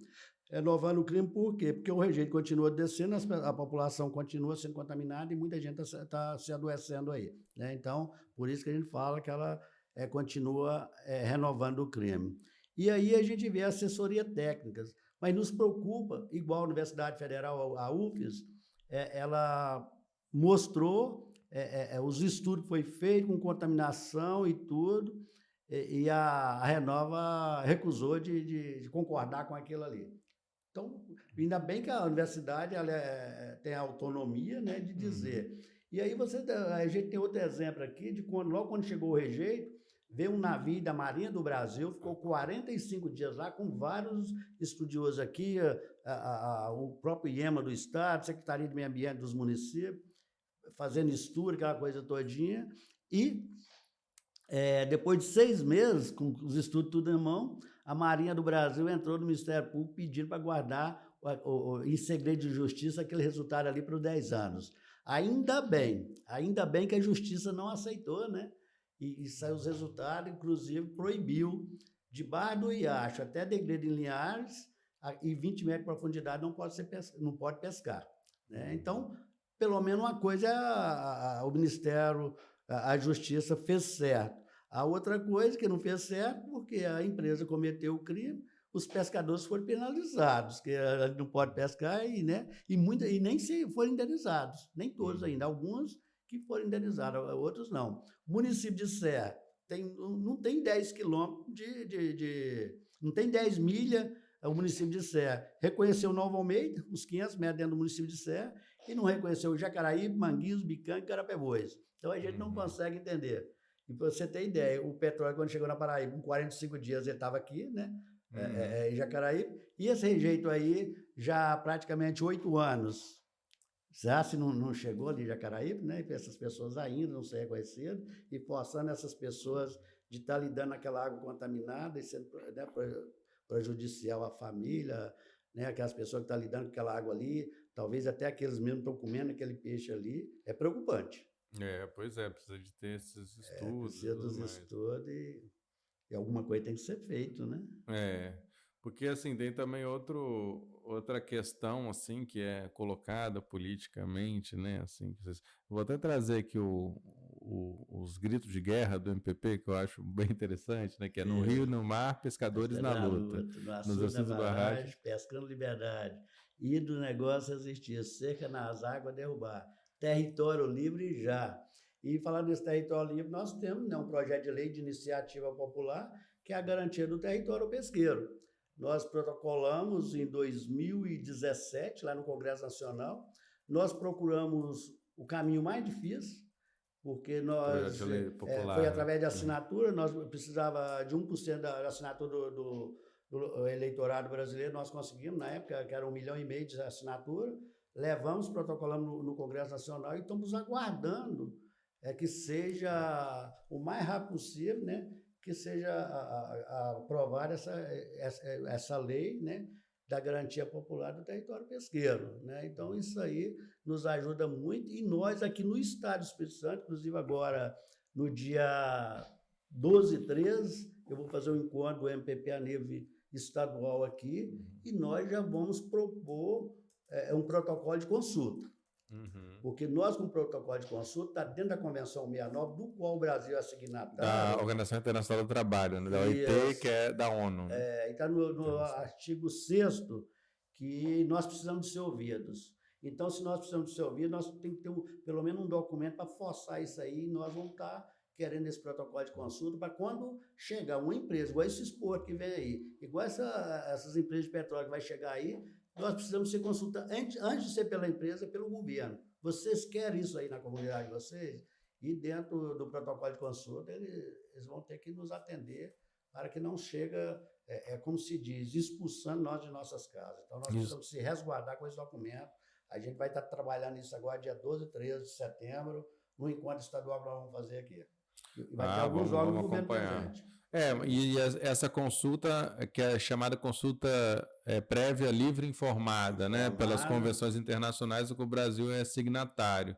Renovando o crime por quê? Porque o rejeito continua descendo, a população continua sendo contaminada e muita gente está se adoecendo aí, né? Então, por isso que a gente fala que ela continua renovando o crime. E aí a gente vê assessoria técnicas, mas nos preocupa, igual a Universidade Federal, a UFES, ela mostrou os estudos que foi feito com contaminação e tudo, e a Renova recusou de concordar com aquilo ali. Então, ainda bem que a universidade ela tem a autonomia, né, de dizer. E aí a gente tem outro exemplo aqui, logo quando chegou o rejeito, veio um navio da Marinha do Brasil, ficou 45 dias lá, com vários estudiosos aqui, o próprio IEMA do Estado, Secretaria de Meio Ambiente dos municípios, fazendo estudo, aquela coisa todinha, e depois de 6 meses, com os estudos tudo em mão, a Marinha do Brasil entrou no Ministério Público pedindo para guardar em segredo de justiça aquele resultado ali por 10 anos. Ainda bem que a justiça não aceitou, né? E saiu os resultados, inclusive proibiu, debaixo do riacho, até degredo em Linhares, e 20 metros de profundidade não pode pescar. Né? Então, pelo menos uma coisa o Ministério, a Justiça fez certo. A outra coisa que não fez certo, porque a empresa cometeu o crime, os pescadores foram penalizados, que não pode pescar e nem se foram indenizados, nem todos ainda, alguns que foram indenizados, outros não. O município de Serra não tem 10 quilômetros não tem 10 milhas, o município de Serra. Reconheceu Nova Almeida, uns 500 metros dentro do município de Serra, e não reconheceu Jacaraípe, Manguinhos, Bicangue e Carapebus. Então a gente não consegue entender. E para você ter ideia, o petróleo, quando chegou na Paraíba, com 45 dias ele estava aqui, né? Em Jacaraípe, e esse rejeito aí já há praticamente 8 anos. Já se não chegou ali em Jacaraípe, né? E essas pessoas ainda não se reconheceram, e forçando essas pessoas de estar lidando naquela água contaminada e sendo, né, prejudicial à família, né? Aquelas pessoas que estão lidando com aquela água ali, talvez até aqueles mesmos estão comendo aquele peixe ali, é preocupante. Pois é, precisa de ter esses estudos. Precisa dos estudos e alguma coisa tem que ser feito, né? Porque assim, tem também outra questão assim que é colocada politicamente, né? Assim, vou até trazer aqui os gritos de guerra do MPP, que eu acho bem interessante, né? Que é no Rio, no mar, pescadores na luta. No açude da barragem, pescando liberdade. E do negócio existir, cerca nas águas derrubar. Território livre já. E falando desse território livre, nós temos, né, um projeto de lei de iniciativa popular, que é a garantia do território pesqueiro. Nós protocolamos em 2017, lá no Congresso Nacional, nós procuramos o caminho mais difícil, porque nós foi através de assinatura, nós precisava de 1% da assinatura do eleitorado brasileiro, nós conseguimos, na época, que era 1,5 milhão de assinatura, levamos, protocolamos no Congresso Nacional e estamos aguardando que seja o mais rápido possível, né, que seja aprovada essa lei, né, da garantia popular do território pesqueiro. Né? Então, isso aí nos ajuda muito. E nós, aqui no Estado do Espírito Santo, inclusive agora, no dia 12 e 13, eu vou fazer um encontro do MPP a nível estadual aqui, e nós já vamos propor um protocolo de consulta. Porque nós, com o protocolo de consulta, está dentro da Convenção 69, do qual o Brasil é signatário. Da Organização Internacional do Trabalho, né? Da OIT, que é da ONU. E está no artigo 6º, que nós precisamos de ser ouvidos. Então, se nós precisamos de ser ouvidos, nós temos que ter pelo menos um documento para forçar isso aí, e nós vamos estar querendo esse protocolo de consulta para quando chegar uma empresa, igual esse expor que vem aí, igual essas empresas de petróleo que vai chegar aí, nós precisamos ser consultados, antes de ser pela empresa, pelo governo. Vocês querem isso aí na comunidade de vocês? E dentro do protocolo de consulta, eles vão ter que nos atender para que não chegue, como se diz, expulsando nós de nossas casas. Então, nós precisamos se resguardar com esse documento. A gente vai estar trabalhando isso agora, dia 12 e 13 de setembro, no encontro estadual que nós vamos fazer aqui. E vai ter alguns órgãos do governo presente. E essa consulta, que é chamada consulta prévia livre e informada, né, pelas convenções internacionais do que o Brasil é signatário,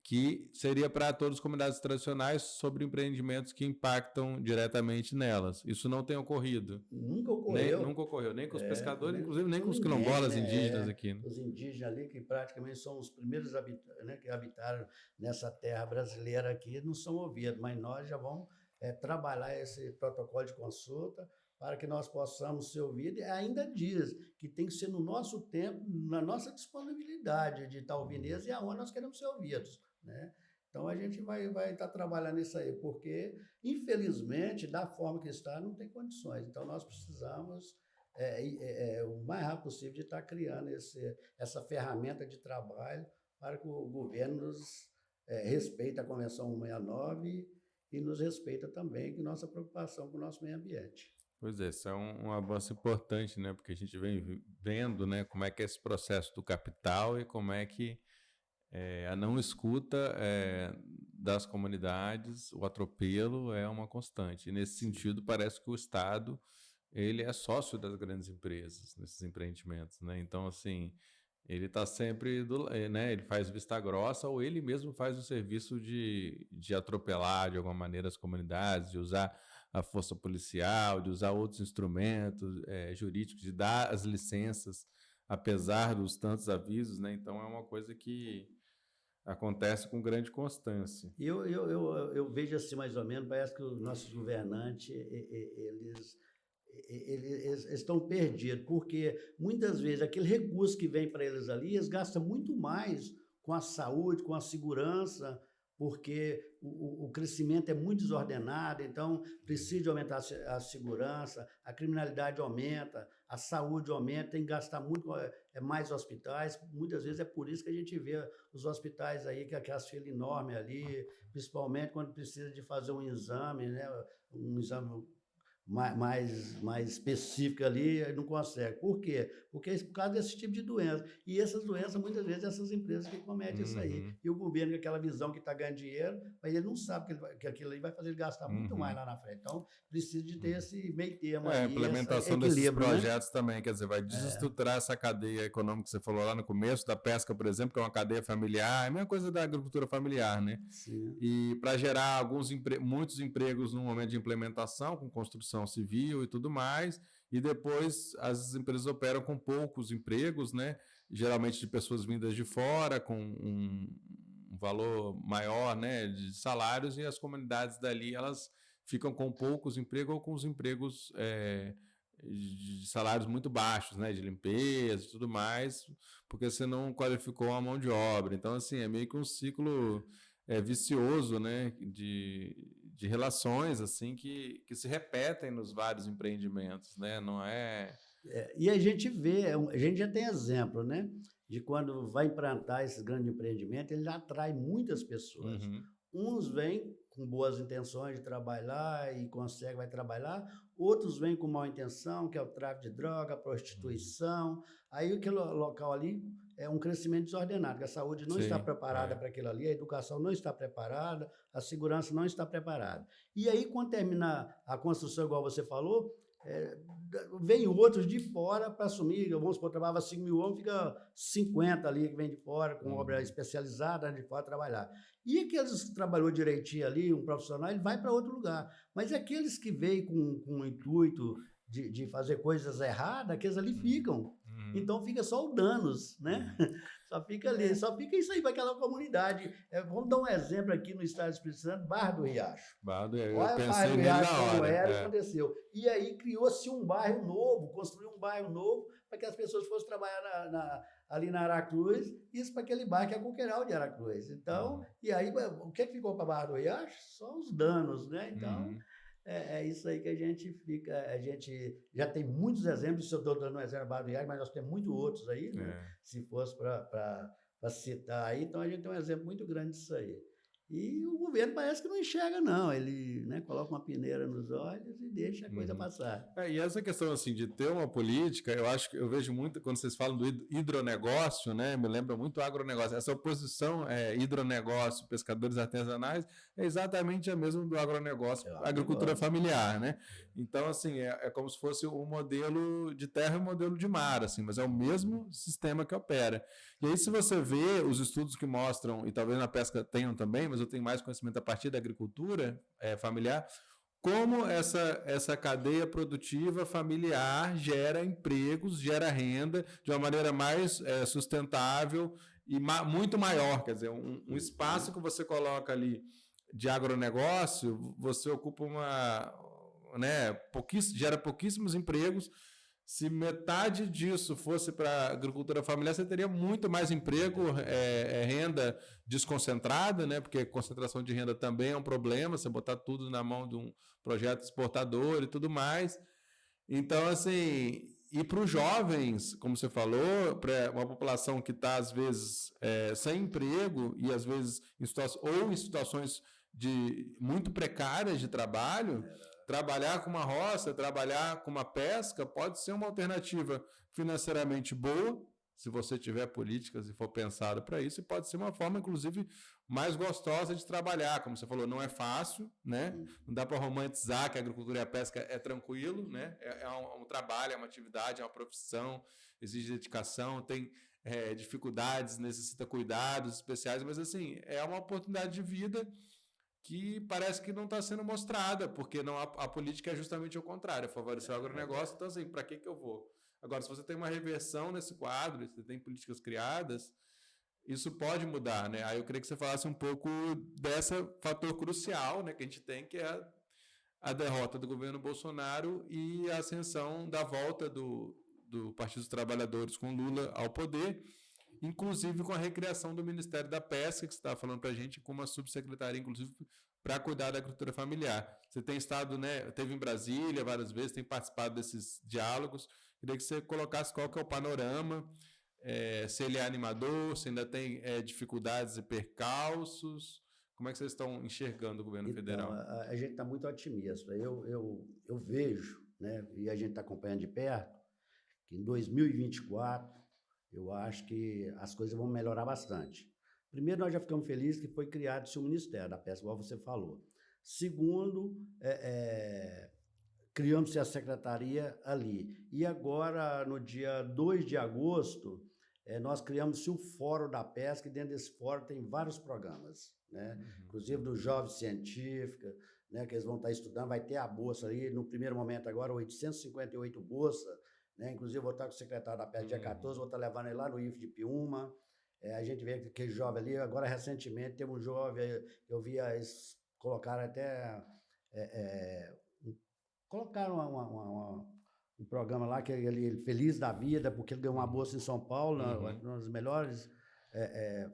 que seria para todas as comunidades tradicionais sobre empreendimentos que impactam diretamente nelas. Isso não tem ocorrido. Nunca ocorreu. Nunca ocorreu, nem com os pescadores, inclusive nem com os quilombolas indígenas aqui. Né? Os indígenas ali, que praticamente são os primeiros habitantes, né, que habitaram nessa terra brasileira aqui, não são ouvidos, mas nós já vamos trabalhar esse protocolo de consulta para que nós possamos ser ouvidos, e ainda diz que tem que ser no nosso tempo, na nossa disponibilidade de estar ouvindo eles e aonde nós queremos ser ouvidos. Né? Então, a gente vai estar trabalhando isso aí, porque, infelizmente, da forma que está, não tem condições. Então, nós precisamos, o mais rápido possível, de estar criando essa ferramenta de trabalho para que o governo nos respeite a Convenção 169 e nos respeita também, com nossa preocupação com o nosso meio ambiente. Pois é, isso é um avanço importante, né? Porque a gente vem vendo, né, como é que é esse processo do capital e como é que a não escuta das comunidades, o atropelo é uma constante. E nesse sentido, parece que o Estado ele é sócio das grandes empresas, nesses empreendimentos, né? Então, assim, ele está sempre, né? Ele faz vista grossa ou ele mesmo faz o serviço de atropelar de alguma maneira as comunidades, de usar a força policial, de usar outros instrumentos jurídicos, de dar as licenças, apesar dos tantos avisos, né? Então, é uma coisa que acontece com grande constância. E eu vejo assim, mais ou menos, parece que os nossos governantes, eles estão perdidos, porque muitas vezes aquele recurso que vem para eles ali, eles gastam muito mais com a saúde, com a segurança, porque o crescimento é muito desordenado, então precisa de aumentar a segurança, a criminalidade aumenta, a saúde aumenta, tem que gastar muito mais hospitais, muitas vezes é por isso que a gente vê os hospitais aí, que aquelas filas enormes ali, principalmente quando precisa de fazer um exame, né, um exame mais específica ali, não consegue. Por quê? Porque é por causa desse tipo de doença. E essas doenças, muitas vezes, essas empresas que cometem isso aí. E o governo, com aquela visão que está ganhando dinheiro, mas ele não sabe que aquilo aí vai fazer ele gastar muito mais lá na frente. Então, precisa de ter esse meio termo aí. A implementação desses projetos, né? Também, quer dizer, vai desestruturar essa cadeia econômica que você falou lá no começo, da pesca, por exemplo, que é uma cadeia familiar, é a mesma coisa da agricultura familiar, né? Sim. E para gerar muitos empregos no momento de implementação, com construção civil e tudo mais, e depois as empresas operam com poucos empregos, né? Geralmente de pessoas vindas de fora, com um valor maior, né, de salários, e as comunidades dali elas ficam com poucos empregos ou com os empregos de salários muito baixos, né, de limpeza e tudo mais, porque você não qualificou a mão de obra. Então, assim, é meio que um ciclo vicioso, né, de relações assim que se repetem nos vários empreendimentos, né? Não é... E a gente vê, a gente já tem exemplo, né? De quando vai implantar esses grandes empreendimentos, ele atrai muitas pessoas. Uns vêm com boas intenções de trabalhar e vai trabalhar, outros vêm com má intenção, que é o tráfico de droga, a prostituição. Aí aquele local ali é um crescimento desordenado, que a saúde não está preparada para aquilo ali, a educação não está preparada, a segurança não está preparada. E aí, quando termina a construção, igual você falou, vem outros de fora para assumir. Vamos supor, trabalhava 5 mil homens, fica 50 ali que vem de fora, com obra especializada, de fora trabalhar. E aqueles que trabalhou direitinho ali, um profissional, ele vai para outro lugar. Mas aqueles que veem com o intuito de fazer coisas erradas, aqueles ali ficam. Então fica só o danos, né? Só fica ali, só fica isso aí para aquela comunidade. Vamos dar um exemplo aqui no estado do Espírito Santo, Barra do Riacho. Barra do Riacho, olha, Barra do Riacho como era, aconteceu. E aí criou-se um bairro novo, construiu um bairro novo para que as pessoas fossem trabalhar ali na Aracruz, isso para aquele bairro que é a Coqueiral de Aracruz. Então, e aí o que ficou para Barra do Riacho? Só os danos, né? Então... É isso aí que a gente fica. A gente já tem muitos exemplos, se eu estou dando um exemplo Barra do Riacho, mas nós temos muitos outros aí, né? Se fosse para citar aí, então a gente tem um exemplo muito grande disso aí. E o governo parece que não enxerga, não. Ele, né, coloca uma peneira nos olhos e deixa a coisa passar. E essa questão assim, de ter uma política, eu vejo muito, quando vocês falam do hidronegócio, né, me lembra muito agronegócio. Essa oposição hidronegócio, pescadores artesanais, é exatamente a mesma do agronegócio, agricultura familiar, né? Então, assim, é como se fosse um modelo de terra e um modelo de mar, assim, mas é o mesmo sistema que opera. E aí, se você vê os estudos que mostram, e talvez na pesca tenham também, mas eu tenho mais conhecimento a partir da agricultura familiar, como essa cadeia produtiva familiar gera empregos, gera renda de uma maneira mais sustentável e muito maior. Quer dizer, um espaço que você coloca ali de agronegócio, você ocupa gera pouquíssimos empregos. Se metade disso fosse para a agricultura familiar, você teria muito mais emprego, renda desconcentrada, né? Porque concentração de renda também é um problema, você botar tudo na mão de um projeto exportador e tudo mais. Então, assim, e para os jovens, como você falou, para uma população que está, às vezes, sem emprego e, às vezes, em situações muito precárias de trabalho, trabalhar com uma roça, trabalhar com uma pesca pode ser uma alternativa financeiramente boa, se você tiver políticas e for pensado para isso, e pode ser uma forma, inclusive, mais gostosa de trabalhar. Como você falou, não é fácil, né? Não dá para romantizar que a agricultura e a pesca é tranquilo, né? É um trabalho, é uma atividade, é uma profissão, exige dedicação, tem dificuldades, necessita cuidados especiais, mas assim, é uma oportunidade de vida que parece que não está sendo mostrada, porque não, a política é justamente o contrário, favorecer o agronegócio. Então, assim, para que eu vou? Agora, se você tem uma reversão nesse quadro, se você tem políticas criadas, isso pode mudar, né? Aí eu queria que você falasse um pouco desse fator crucial, né, que a gente tem, que é a derrota do governo Bolsonaro e a ascensão da volta do Partido dos Trabalhadores com Lula ao poder, inclusive com a recriação do Ministério da Pesca, que você estava falando para a gente, com uma subsecretaria, inclusive, para cuidar da agricultura familiar. Você tem estado, né, teve em Brasília várias vezes, tem participado desses diálogos. Queria que você colocasse qual que é o panorama, se ele é animador, se ainda tem dificuldades e percalços. Como é que vocês estão enxergando o governo federal? A gente está muito otimista. Eu vejo, né, e a gente está acompanhando de perto, que em 2024, eu acho que as coisas vão melhorar bastante. Primeiro, nós já ficamos felizes que foi criado-se o Ministério da Pesca, igual você falou. Segundo, criamos-se a secretaria ali. E agora, no dia 2 de agosto, nós criamos o Fórum da Pesca, e dentro desse fórum tem vários programas, né? Inclusive do Jovem Científica, né, que eles vão estar estudando, vai ter a bolsa ali, no primeiro momento agora, 858 bolsas, né? Inclusive eu vou estar com o secretário da Pesca dia 14, vou estar levando ele lá no IF de Piúma. A gente vê que aquele jovem ali, agora recentemente teve um jovem, eu vi eles colocaram até... colocaram um programa lá que ele feliz da vida, porque ele ganhou uma bolsa em São Paulo, uma das melhores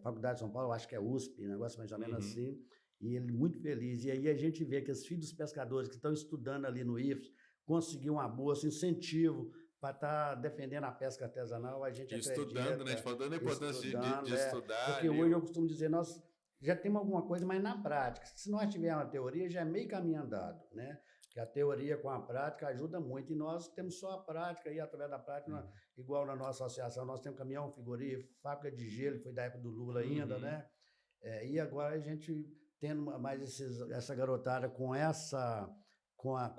faculdades de São Paulo, acho que é USP, um negócio mais ou menos assim, e ele muito feliz. E aí a gente vê que os filhos dos pescadores que estão estudando ali no IFES conseguiram uma bolsa, incentivo para estar defendendo a pesca artesanal, a gente estudando, né? Falando a importância de estudar. Porque hoje eu costumo dizer, nós já temos alguma coisa, mas na prática, se nós tivermos uma teoria, já é meio caminho andado, né? Que a teoria com a prática ajuda muito, e nós temos só a prática, e através da prática, igual na nossa associação, nós temos caminhão, frigorífico, fábrica de gelo, foi da época do Lula ainda, né? E agora a gente tendo mais essa garotada com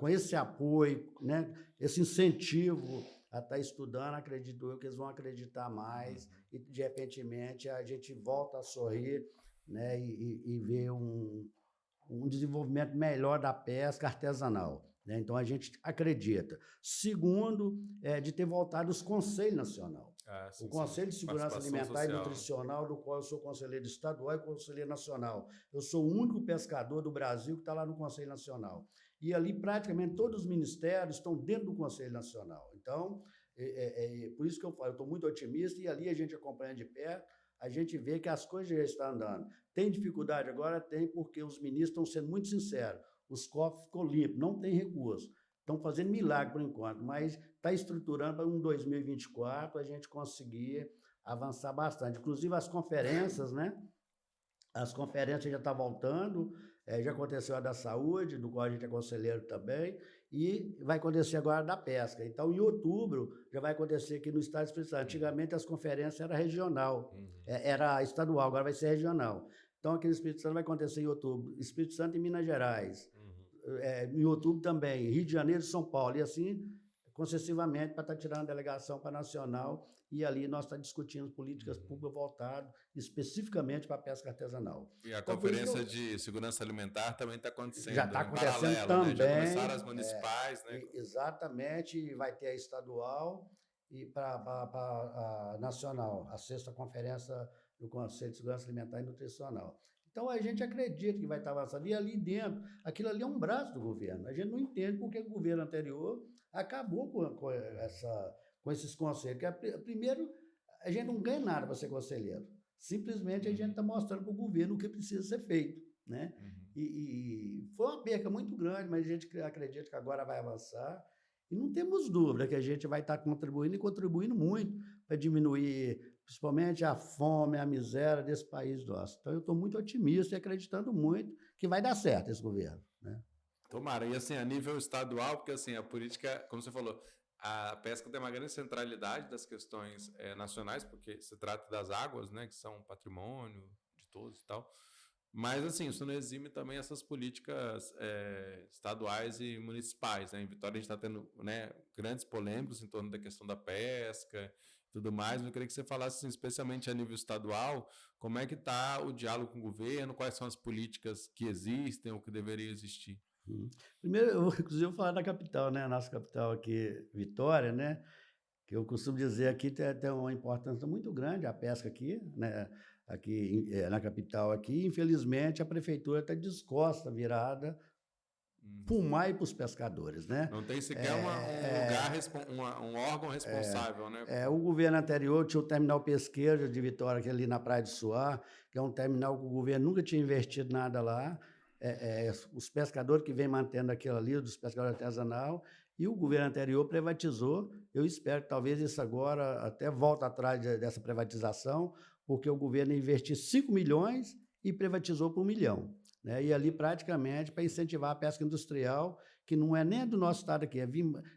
esse apoio, né? Esse incentivo a estar estudando, acredito eu que eles vão acreditar mais, e de repentemente a gente volta a sorrir, né? E ver um desenvolvimento melhor da pesca artesanal, né? Então, a gente acredita. Segundo, de ter voltado os Conselhos Nacional. O Conselho de Segurança Alimentar e Nutricional, do qual eu sou conselheiro estadual e conselheiro nacional. Eu sou o único pescador do Brasil que está lá no Conselho Nacional. E ali, praticamente, todos os ministérios estão dentro do Conselho Nacional. Então, por isso que eu falo, eu estou muito otimista, e ali a gente acompanha de perto, a gente vê que as coisas já estão andando. Tem dificuldade agora? Tem, porque os ministros estão sendo muito sinceros. Os cofres ficou limpos, não tem recurso. Estão fazendo milagre por enquanto, mas está estruturando para um 2024 a gente conseguir avançar bastante. Inclusive as conferências, né? As conferências já estão voltando, já aconteceu a da saúde, do qual a gente é conselheiro também, e vai acontecer agora a da pesca. Então, em outubro, já vai acontecer aqui no estado do Espírito Santo. Antigamente, as conferências eram regional, era estadual, agora vai ser regional. Então, aqui no Espírito Santo vai acontecer em outubro. Espírito Santo e Minas Gerais. Em outubro também, Rio de Janeiro e São Paulo. E assim, concessivamente, para estar tirando a delegação para a nacional, e ali nós estamos discutindo políticas públicas voltadas especificamente para a pesca artesanal. E a Conferência de Segurança Alimentar também está acontecendo. Já está acontecendo também. Né? Já começaram as municipais, né? Exatamente, vai ter a estadual e para a nacional, a 6ª Conferência do Conselho de Segurança Alimentar e Nutricional. Então, a gente acredita que vai estar avançando. E ali dentro, aquilo ali é um braço do governo. A gente não entende porque o governo anterior acabou com esses conselhos. Porque, primeiro, a gente não ganha nada para ser conselheiro. Simplesmente a gente está mostrando para o governo o que precisa ser feito, né? E foi uma perca muito grande, mas a gente acredita que agora vai avançar. E não temos dúvida que a gente vai estar contribuindo, e contribuindo muito para diminuir principalmente a fome, a miséria desse país nosso. Então, eu estou muito otimista e acreditando muito que vai dar certo esse governo, né? Tomara. E assim, a nível estadual, porque assim, a política, como você falou, a pesca tem uma grande centralidade das questões nacionais, porque se trata das águas, né, que são patrimônio de todos e tal. Mas assim, isso não exime também essas políticas estaduais e municipais, né? Em Vitória a gente está tendo, né, grandes polêmicas em torno da questão da pesca e tudo mais. Eu queria que você falasse, assim, especialmente a nível estadual, como é que está o diálogo com o governo, quais são as políticas que existem ou que deveriam existir. Primeiro, eu inclusive vou falar da capital, né? A nossa capital aqui, Vitória, né? Que eu costumo dizer aqui tem uma importância muito grande a pesca aqui, né? Aqui na capital aqui. Infelizmente, a prefeitura está disposta, virada para o mar e para os pescadores, né? Não tem sequer um lugar, um órgão responsável, né? O governo anterior tinha o terminal pesqueiro de Vitória, que é ali na Praia de Suá, que é um terminal que o governo nunca tinha investido nada lá. Os pescadores que vêm mantendo aquilo ali, dos pescadores artesanal, e o governo anterior privatizou. Eu espero que talvez isso agora até volte atrás dessa privatização, porque o governo investiu 5 milhões e privatizou por 1 milhão. Né? E ali praticamente para incentivar a pesca industrial, que não é nem do nosso estado aqui,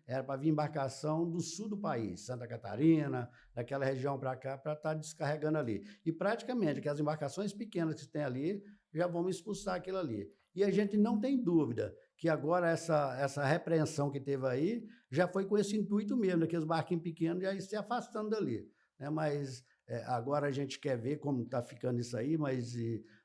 era para vir embarcação do sul do país, Santa Catarina, daquela região para cá, para estar descarregando ali. E praticamente que as embarcações pequenas que tem ali já vão expulsar aquilo ali. E a gente não tem dúvida que agora essa repreensão que teve aí já foi com esse intuito mesmo, daqueles barquinhos pequenos já se afastando dali. Né? Mas agora a gente quer ver como está ficando isso aí, mas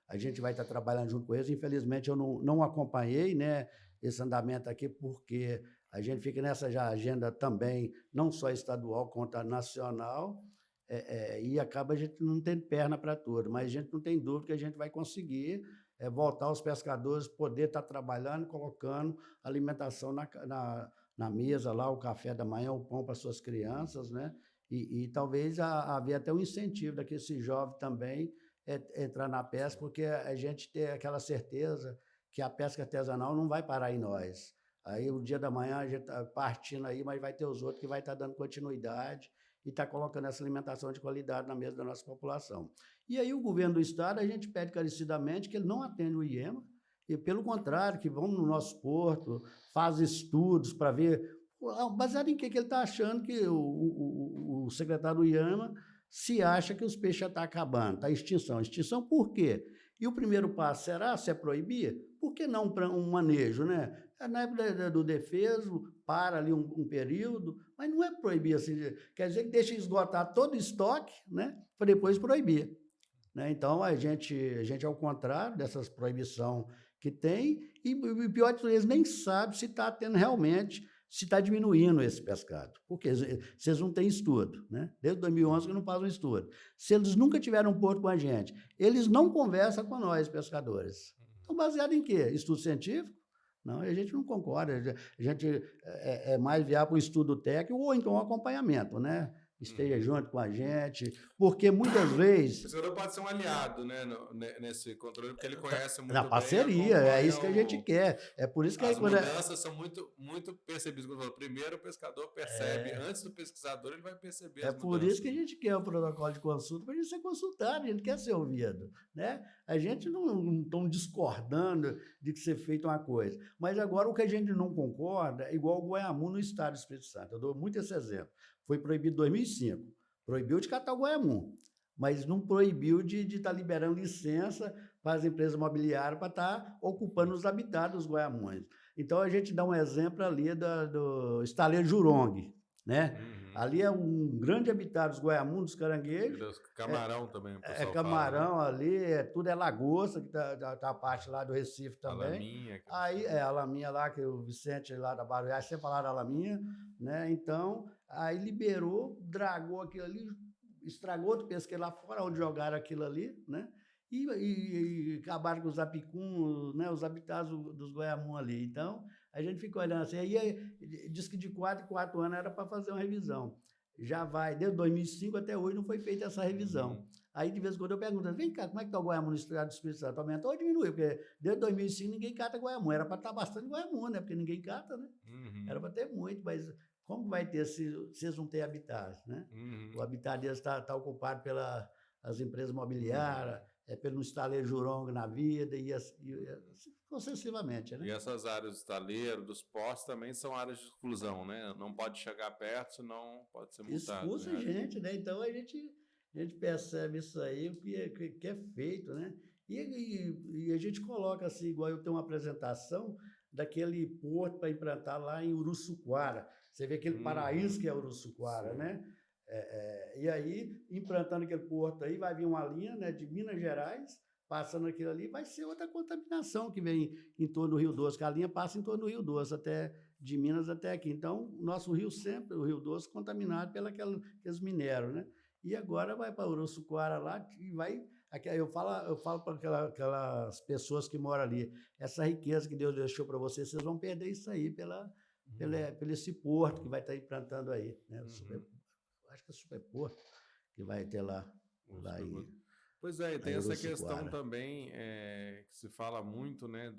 a gente vai estar trabalhando junto com eles. Infelizmente, eu não acompanhei, né, esse andamento aqui, porque a gente fica nessa já agenda também, não só estadual, quanto nacional, e acaba a gente não tendo perna para tudo, mas a gente não tem dúvida que a gente vai conseguir voltar aos pescadores, poder estar trabalhando, colocando alimentação na mesa lá, o café da manhã, o pão para suas crianças, né? E talvez haver até um incentivo daquele jovem também entrar na pesca, porque a gente tem aquela certeza que a pesca artesanal não vai parar em nós. Aí o dia da manhã a gente está partindo aí, mas vai ter os outros que vai estar dando continuidade e está colocando essa alimentação de qualidade na mesa da nossa população. E aí o governo do estado, a gente pede encarecidamente que ele não atende o IEMA, e pelo contrário, que vão no nosso porto, faz estudos para ver, baseado em que ele está achando que o secretário do IEMA se acha que os peixes já estão acabando, está extinção. Extinção por quê? E o primeiro passo será se proibir? Por que não para um manejo, né? Na época do defeso, para ali um período, mas não é proibir assim, quer dizer que deixa esgotar todo o estoque, né? Para depois proibir. Né? Então, a gente, ao contrário dessas proibições que tem, e o pior de tudo, eles nem sabem se está tendo realmente, se está diminuindo esse pescado, porque se eles não têm estudo, né? Desde 2011 que não fazem um estudo. Se eles nunca tiveram um porto com a gente, eles não conversam com nós, pescadores. Então, baseado em quê? Estudo científico? Não, a gente não concorda. A gente é mais viável para o estudo técnico ou então um acompanhamento, né? Esteja junto com a gente, porque muitas vezes... O pescador pode ser um aliado, né, nesse controle, porque ele conhece muito na parceria, bem, é isso que a gente quer. É por isso que as mudanças são muito percebidas. Primeiro o pescador percebe, antes do pesquisador ele vai perceber as mudanças. É por isso que a gente quer o protocolo de consulta, para a gente ser consultado, a gente quer ser ouvido. Né? A gente não está discordando de que ser feita uma coisa. Mas agora o que a gente não concorda é igual o Goiamu no estado do Espírito Santo. Eu dou muito esse exemplo. Foi proibido em 2005. Proibiu de catar o Goiamu, mas não proibiu de estar liberando licença para as empresas imobiliárias para estar ocupando os habitados dos Goiamões. Então, a gente dá um exemplo ali do estaleiro Jurong. Né? Ali é um grande habitado dos Goiamu, dos caranguejos. Camarão também, o pessoal camarão fala, né? ali, tudo é lagosta, que tá a parte lá do Recife também. Alaminha. Aí, a Alaminha lá, que o Vicente lá da Barueri, sempre falaram da Alaminha, né? Então, aí liberou, dragou aquilo ali, estragou outro pesqueiro lá fora, onde jogaram aquilo ali, né? E acabaram com os apicuns, né? Os habitados dos Goiamu ali. Então, a gente fica olhando assim, aí diz que de 4 em 4 anos era para fazer uma revisão. Já vai, desde 2005 até hoje não foi feita essa revisão. Aí, de vez em quando, eu pergunto, vem cá, como é que está o Goiamu no estado do Espírito Santo? Aumentou ou diminuiu? Porque desde 2005 ninguém cata Goiamu. Era para estar bastante Goiamu, né? Porque ninguém cata, né? Era para ter muito, mas como vai ter se eles não têm habitat, né? O habitat deles está ocupado pelas empresas imobiliárias, pelo estaleiro Jurong na vida e assim sucessivamente, né? E essas áreas do estaleiro, dos portos, também são áreas de exclusão, né? Não pode chegar perto, senão pode ser multado. Expulsa a gente, né? Então a gente percebe isso aí, o que é feito, né? E a gente coloca assim, igual eu tenho uma apresentação daquele porto para implantar lá em Uruçuquara. Você vê aquele paraíso que é Uruçuquara, né? E aí, implantando aquele porto aí, vai vir uma linha, né, de Minas Gerais, passando aquilo ali, vai ser outra contaminação que vem em torno do Rio Doce, que a linha passa em torno do Rio Doce, de Minas até aqui. Então, o nosso rio sempre, o Rio Doce, contaminado pelos minérios, né? E agora vai para Uruçuquara lá e vai... Eu falo para aquelas pessoas que moram ali, essa riqueza que Deus deixou para vocês vão perder isso aí pelo esse porto que vai estar implantando aí, né? Acho que é Superporto que vai ter lá. Pois é, e tem essa questão também que se fala muito, né,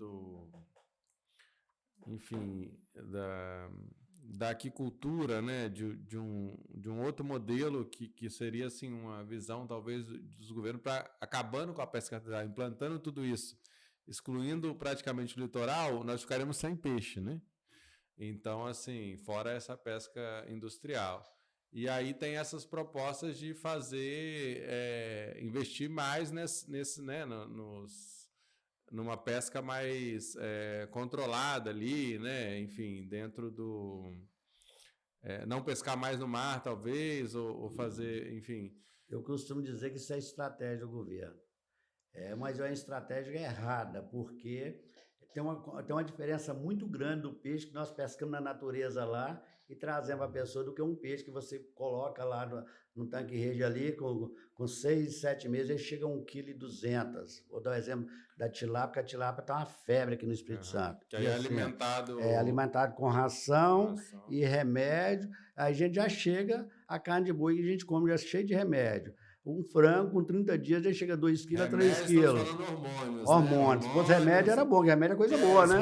da aquicultura, né, de um outro modelo que seria assim uma visão talvez dos governos para acabando com a pesca artesanal, implantando tudo isso, excluindo praticamente o litoral, nós ficaremos sem peixe, né? Então, assim, fora essa pesca industrial. E aí tem essas propostas de fazer, investir mais nesse né, numa pesca mais controlada ali, né? Enfim, dentro do... não pescar mais no mar, talvez, ou fazer, enfim... Eu costumo dizer que isso é estratégia do governo. Mas é uma estratégia errada, porque tem uma diferença muito grande do peixe que nós pescamos na natureza lá e trazemos para a pessoa do que um peixe que você coloca lá no tanque rede ali, com 6, 7 meses, ele chega a 1,2 kg. Vou dar um exemplo da tilápia, porque a tilápia está uma febre aqui no Espírito Santo. Que aí alimentado... alimentado com ração e remédio. Aí a gente já chega, a carne de boi que a gente come já cheia de remédio. Um frango com 30 dias já chega a 2 quilos a 3 quilos. Hormônios. Se fosse remédio era bom, porque remédio é coisa boa, né?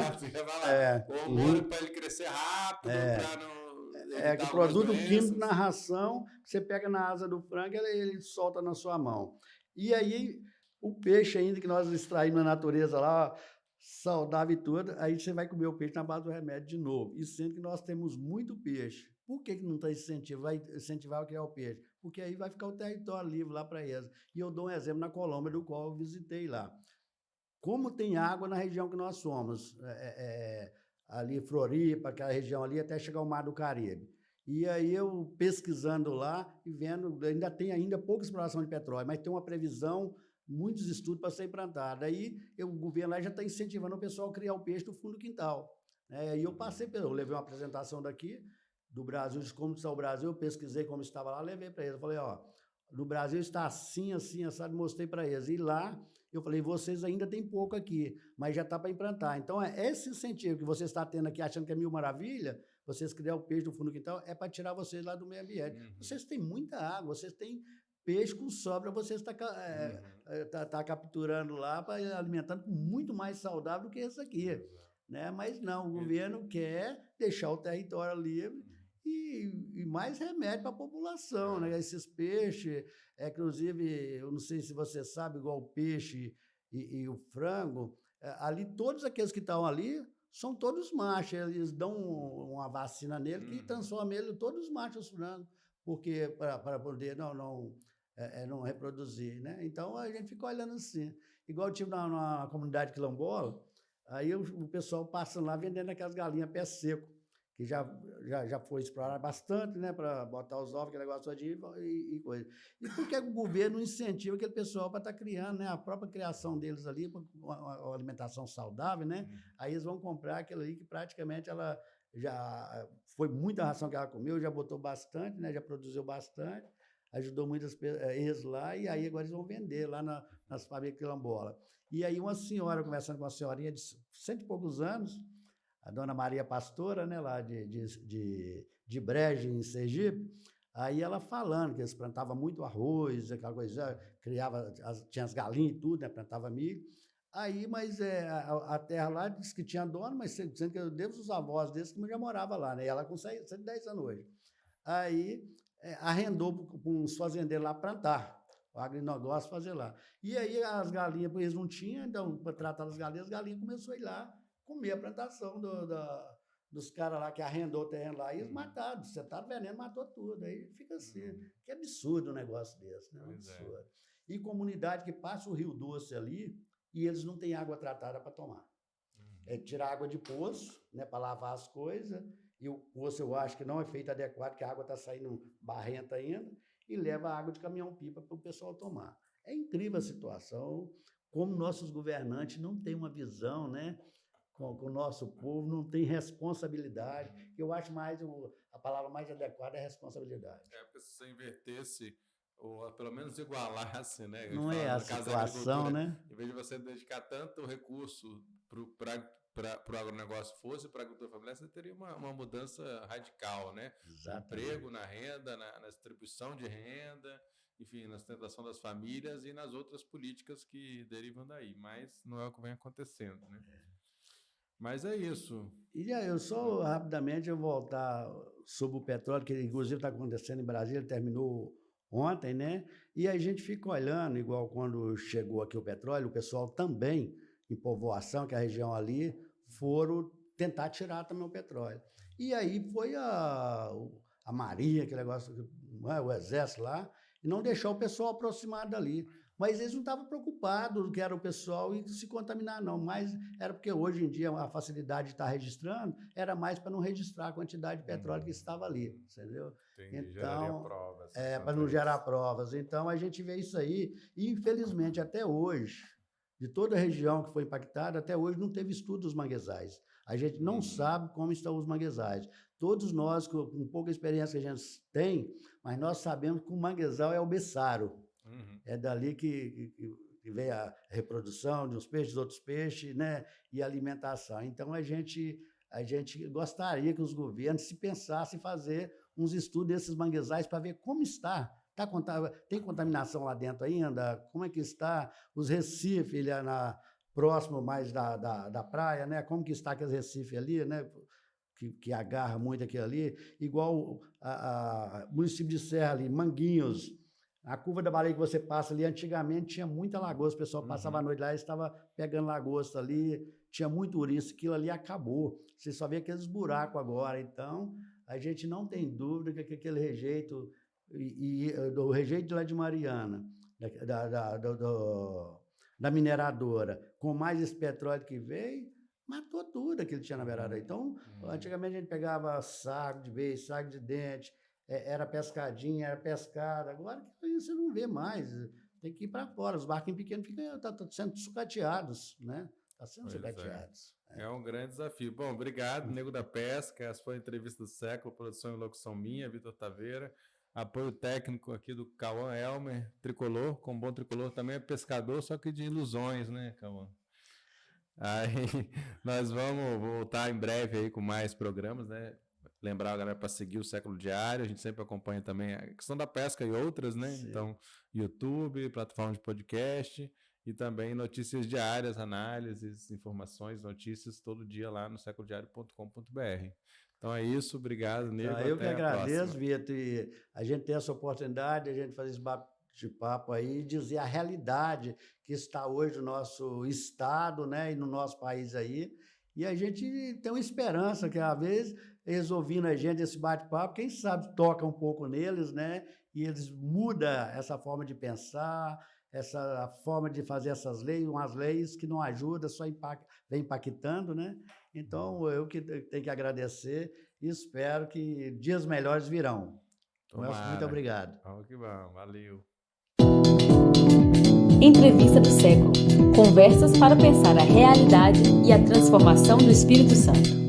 Hormônio para ele crescer rápido, para não... que o produto químico na ração, você pega na asa do frango, ele solta na sua mão. E aí, o peixe ainda que nós extraímos na natureza lá, saudável e tudo, aí você vai comer o peixe na base do remédio de novo. E sendo que nós temos muito peixe. Por que não está incentivando? Vai incentivar a criar o peixe? Porque aí vai ficar o território livre lá para eles. E eu dou um exemplo na Colômbia, do qual eu visitei lá. Como tem água na região que nós somos, ali Floripa, aquela região ali, até chegar ao Mar do Caribe. E aí eu pesquisando lá e vendo, ainda tem pouca exploração de petróleo, mas tem uma previsão, muitos estudos para ser implantado. Aí o governo lá já está incentivando o pessoal a criar o peixe no fundo do quintal. E eu eu levei uma apresentação daqui, do Brasil, de como está o Brasil, eu pesquisei como estava lá, levei para eles. Eu falei, no Brasil está assim, assado, mostrei para eles. E lá, eu falei, vocês ainda tem pouco aqui, mas já está para implantar. Então, esse incentivo que você está tendo aqui, achando que é mil maravilha, vocês criar o peixe no fundo do quintal, é para tirar vocês lá do meio ambiente. Vocês têm muita água, vocês têm peixe com sobra, vocês tá capturando lá, alimentando muito mais saudável do que esse aqui. Né? Mas não, o governo quer deixar o território livre e mais remédio para a população, né? Esses peixes, inclusive, eu não sei se você sabe, igual o peixe e o frango, ali todos aqueles que estão ali são todos machos, eles dão uma vacina nele que transforma ele todos machos frangos, porque para poder não reproduzir, né? Então a gente fica olhando assim, igual eu tive na comunidade quilombola, aí o pessoal passa lá vendendo aquelas galinhas pé seco, que já foi explorado bastante, né, para botar os ovos, aquele negócio de e coisa. E por que o governo incentiva aquele pessoal para estar criando, né, a própria criação deles ali, uma alimentação saudável, né? Aí eles vão comprar aquilo ali que praticamente ela já foi muita ração que ela comeu, já botou bastante, né, já produziu bastante, ajudou muitas eles lá, e aí agora eles vão vender lá nas fábricas quilombola. E aí uma senhora, conversando com uma senhorinha de 100 e poucos anos, a dona Maria Pastora, né, lá de Brejo, em Sergipe, aí ela falando que eles plantavam muito arroz, aquela coisa, tinha as galinhas e tudo, né, plantava milho. Aí, mas a terra lá disse que tinha dono, mas sendo que eu devo os avós deles que já morava lá, né? E ela com 110 anos hoje. Aí arrendou para uns fazendeiros lá plantar, o agronegócio fazer lá. E aí as galinhas, porque eles não tinham, então, para tratar das galinhas começou a ir lá comer a plantação dos caras lá que arrendou o terreno lá, e eles mataram, sentaram veneno, matou tudo. Aí fica assim, que absurdo um negócio desse, né? Absurdo. E comunidade que passa o Rio Doce ali, e eles não têm água tratada para tomar. Tirar água de poço, né, para lavar as coisas, e o poço eu acho que não é feito adequado, que a água está saindo barrenta ainda, e leva água de caminhão-pipa para o pessoal tomar. É incrível a situação, como nossos governantes não têm uma visão, né, com o nosso povo, não tem responsabilidade. Eu acho a palavra mais adequada é responsabilidade. Porque se você invertesse, ou pelo menos igualasse, né? Não é a situação, né? Em vez de você dedicar tanto recurso para o agronegócio fosse para a agricultura familiar, você teria uma mudança radical, né? Exatamente. No emprego, na renda, na distribuição de renda, enfim, na sustentação das famílias e nas outras políticas que derivam daí. Mas não é o que vem acontecendo, né? Mas é isso. E eu só rapidamente voltar sobre o petróleo, que inclusive está acontecendo em Brasília, terminou ontem, né? E a gente fica olhando, igual quando chegou aqui o petróleo, o pessoal também, em povoação, que é a região ali, foram tentar tirar também o petróleo. E aí foi a Marinha, aquele negócio, o Exército lá, e não deixou o pessoal aproximar dali. Mas eles não estavam preocupados que era o pessoal e se contaminar, não. Mas era porque hoje em dia a facilidade de estar registrando era mais para não registrar a quantidade de petróleo que estava ali, entendeu? Entendi, então, provas. Para não gerar provas. Então, a gente vê isso aí. E, infelizmente, até hoje, de toda a região que foi impactada, até hoje não teve estudo dos manguezais. A gente não sabe como estão os manguezais. Todos nós, com pouca experiência que a gente tem, mas nós sabemos que o manguezal é o berçário. É dali que vem a reprodução de uns peixes, de outros peixes, né? E a alimentação. Então, a gente gostaria que os governos se pensassem em fazer uns estudos desses manguezais para ver como está. Tem contaminação lá dentro ainda? Como é que está? Os recifes próximo mais da praia, né? Como que está aqueles recifes ali, né? Que agarra muito aquilo ali. Igual o município de Serra ali, Manguinhos. A curva da baleia que você passa ali, antigamente tinha muita lagosta, o pessoal passava a noite lá e estava pegando lagosta ali, tinha muito ouriço, aquilo ali acabou. Você só vê aqueles buracos agora. Então, a gente não tem dúvida que aquele rejeito, do rejeito lá de Mariana, da mineradora, com mais esse petróleo que veio, matou tudo que ele tinha na beirada. Então, antigamente a gente pegava saco de beijo, saco de dente, era pescadinha, era pescada. Agora você não vê mais, tem que ir para fora. Os barquinhos pequenos estão sendo sucateados, né? Está sendo sucateados. É um grande desafio. Bom, obrigado, Nego da Pesca. Essa foi a entrevista do século, produção e locução minha, Vitor Taveira. Apoio técnico aqui do Cauã Elmer, tricolor, com bom tricolor, também é pescador, só que de ilusões, né, Cauã? Aí nós vamos voltar em breve aí com mais programas, né? Lembrar a galera para seguir o Século Diário, a gente sempre acompanha também a questão da pesca e outras, né? Sim. Então, YouTube, plataforma de podcast e também notícias diárias, análises, informações, notícias todo dia lá no seculodiario.com.br. Então é isso, obrigado, Nego. Eu que agradeço, Vitor, e a gente tem essa oportunidade, a gente fazer esse bate-papo aí, dizer a realidade que está hoje no nosso estado, né, e no nosso país aí, e a gente tem uma esperança que, às vezes, eles ouvindo a gente, esse bate-papo, quem sabe toca um pouco neles, né, e eles mudam essa forma de pensar, essa forma de fazer essas leis, umas leis que não ajudam, só vem impactando, né? Então, eu que tenho que agradecer e espero que dias melhores virão. Muito obrigado. Vamos que vamos, valeu. Entrevista do século. Conversas para pensar a realidade e a transformação do Espírito Santo.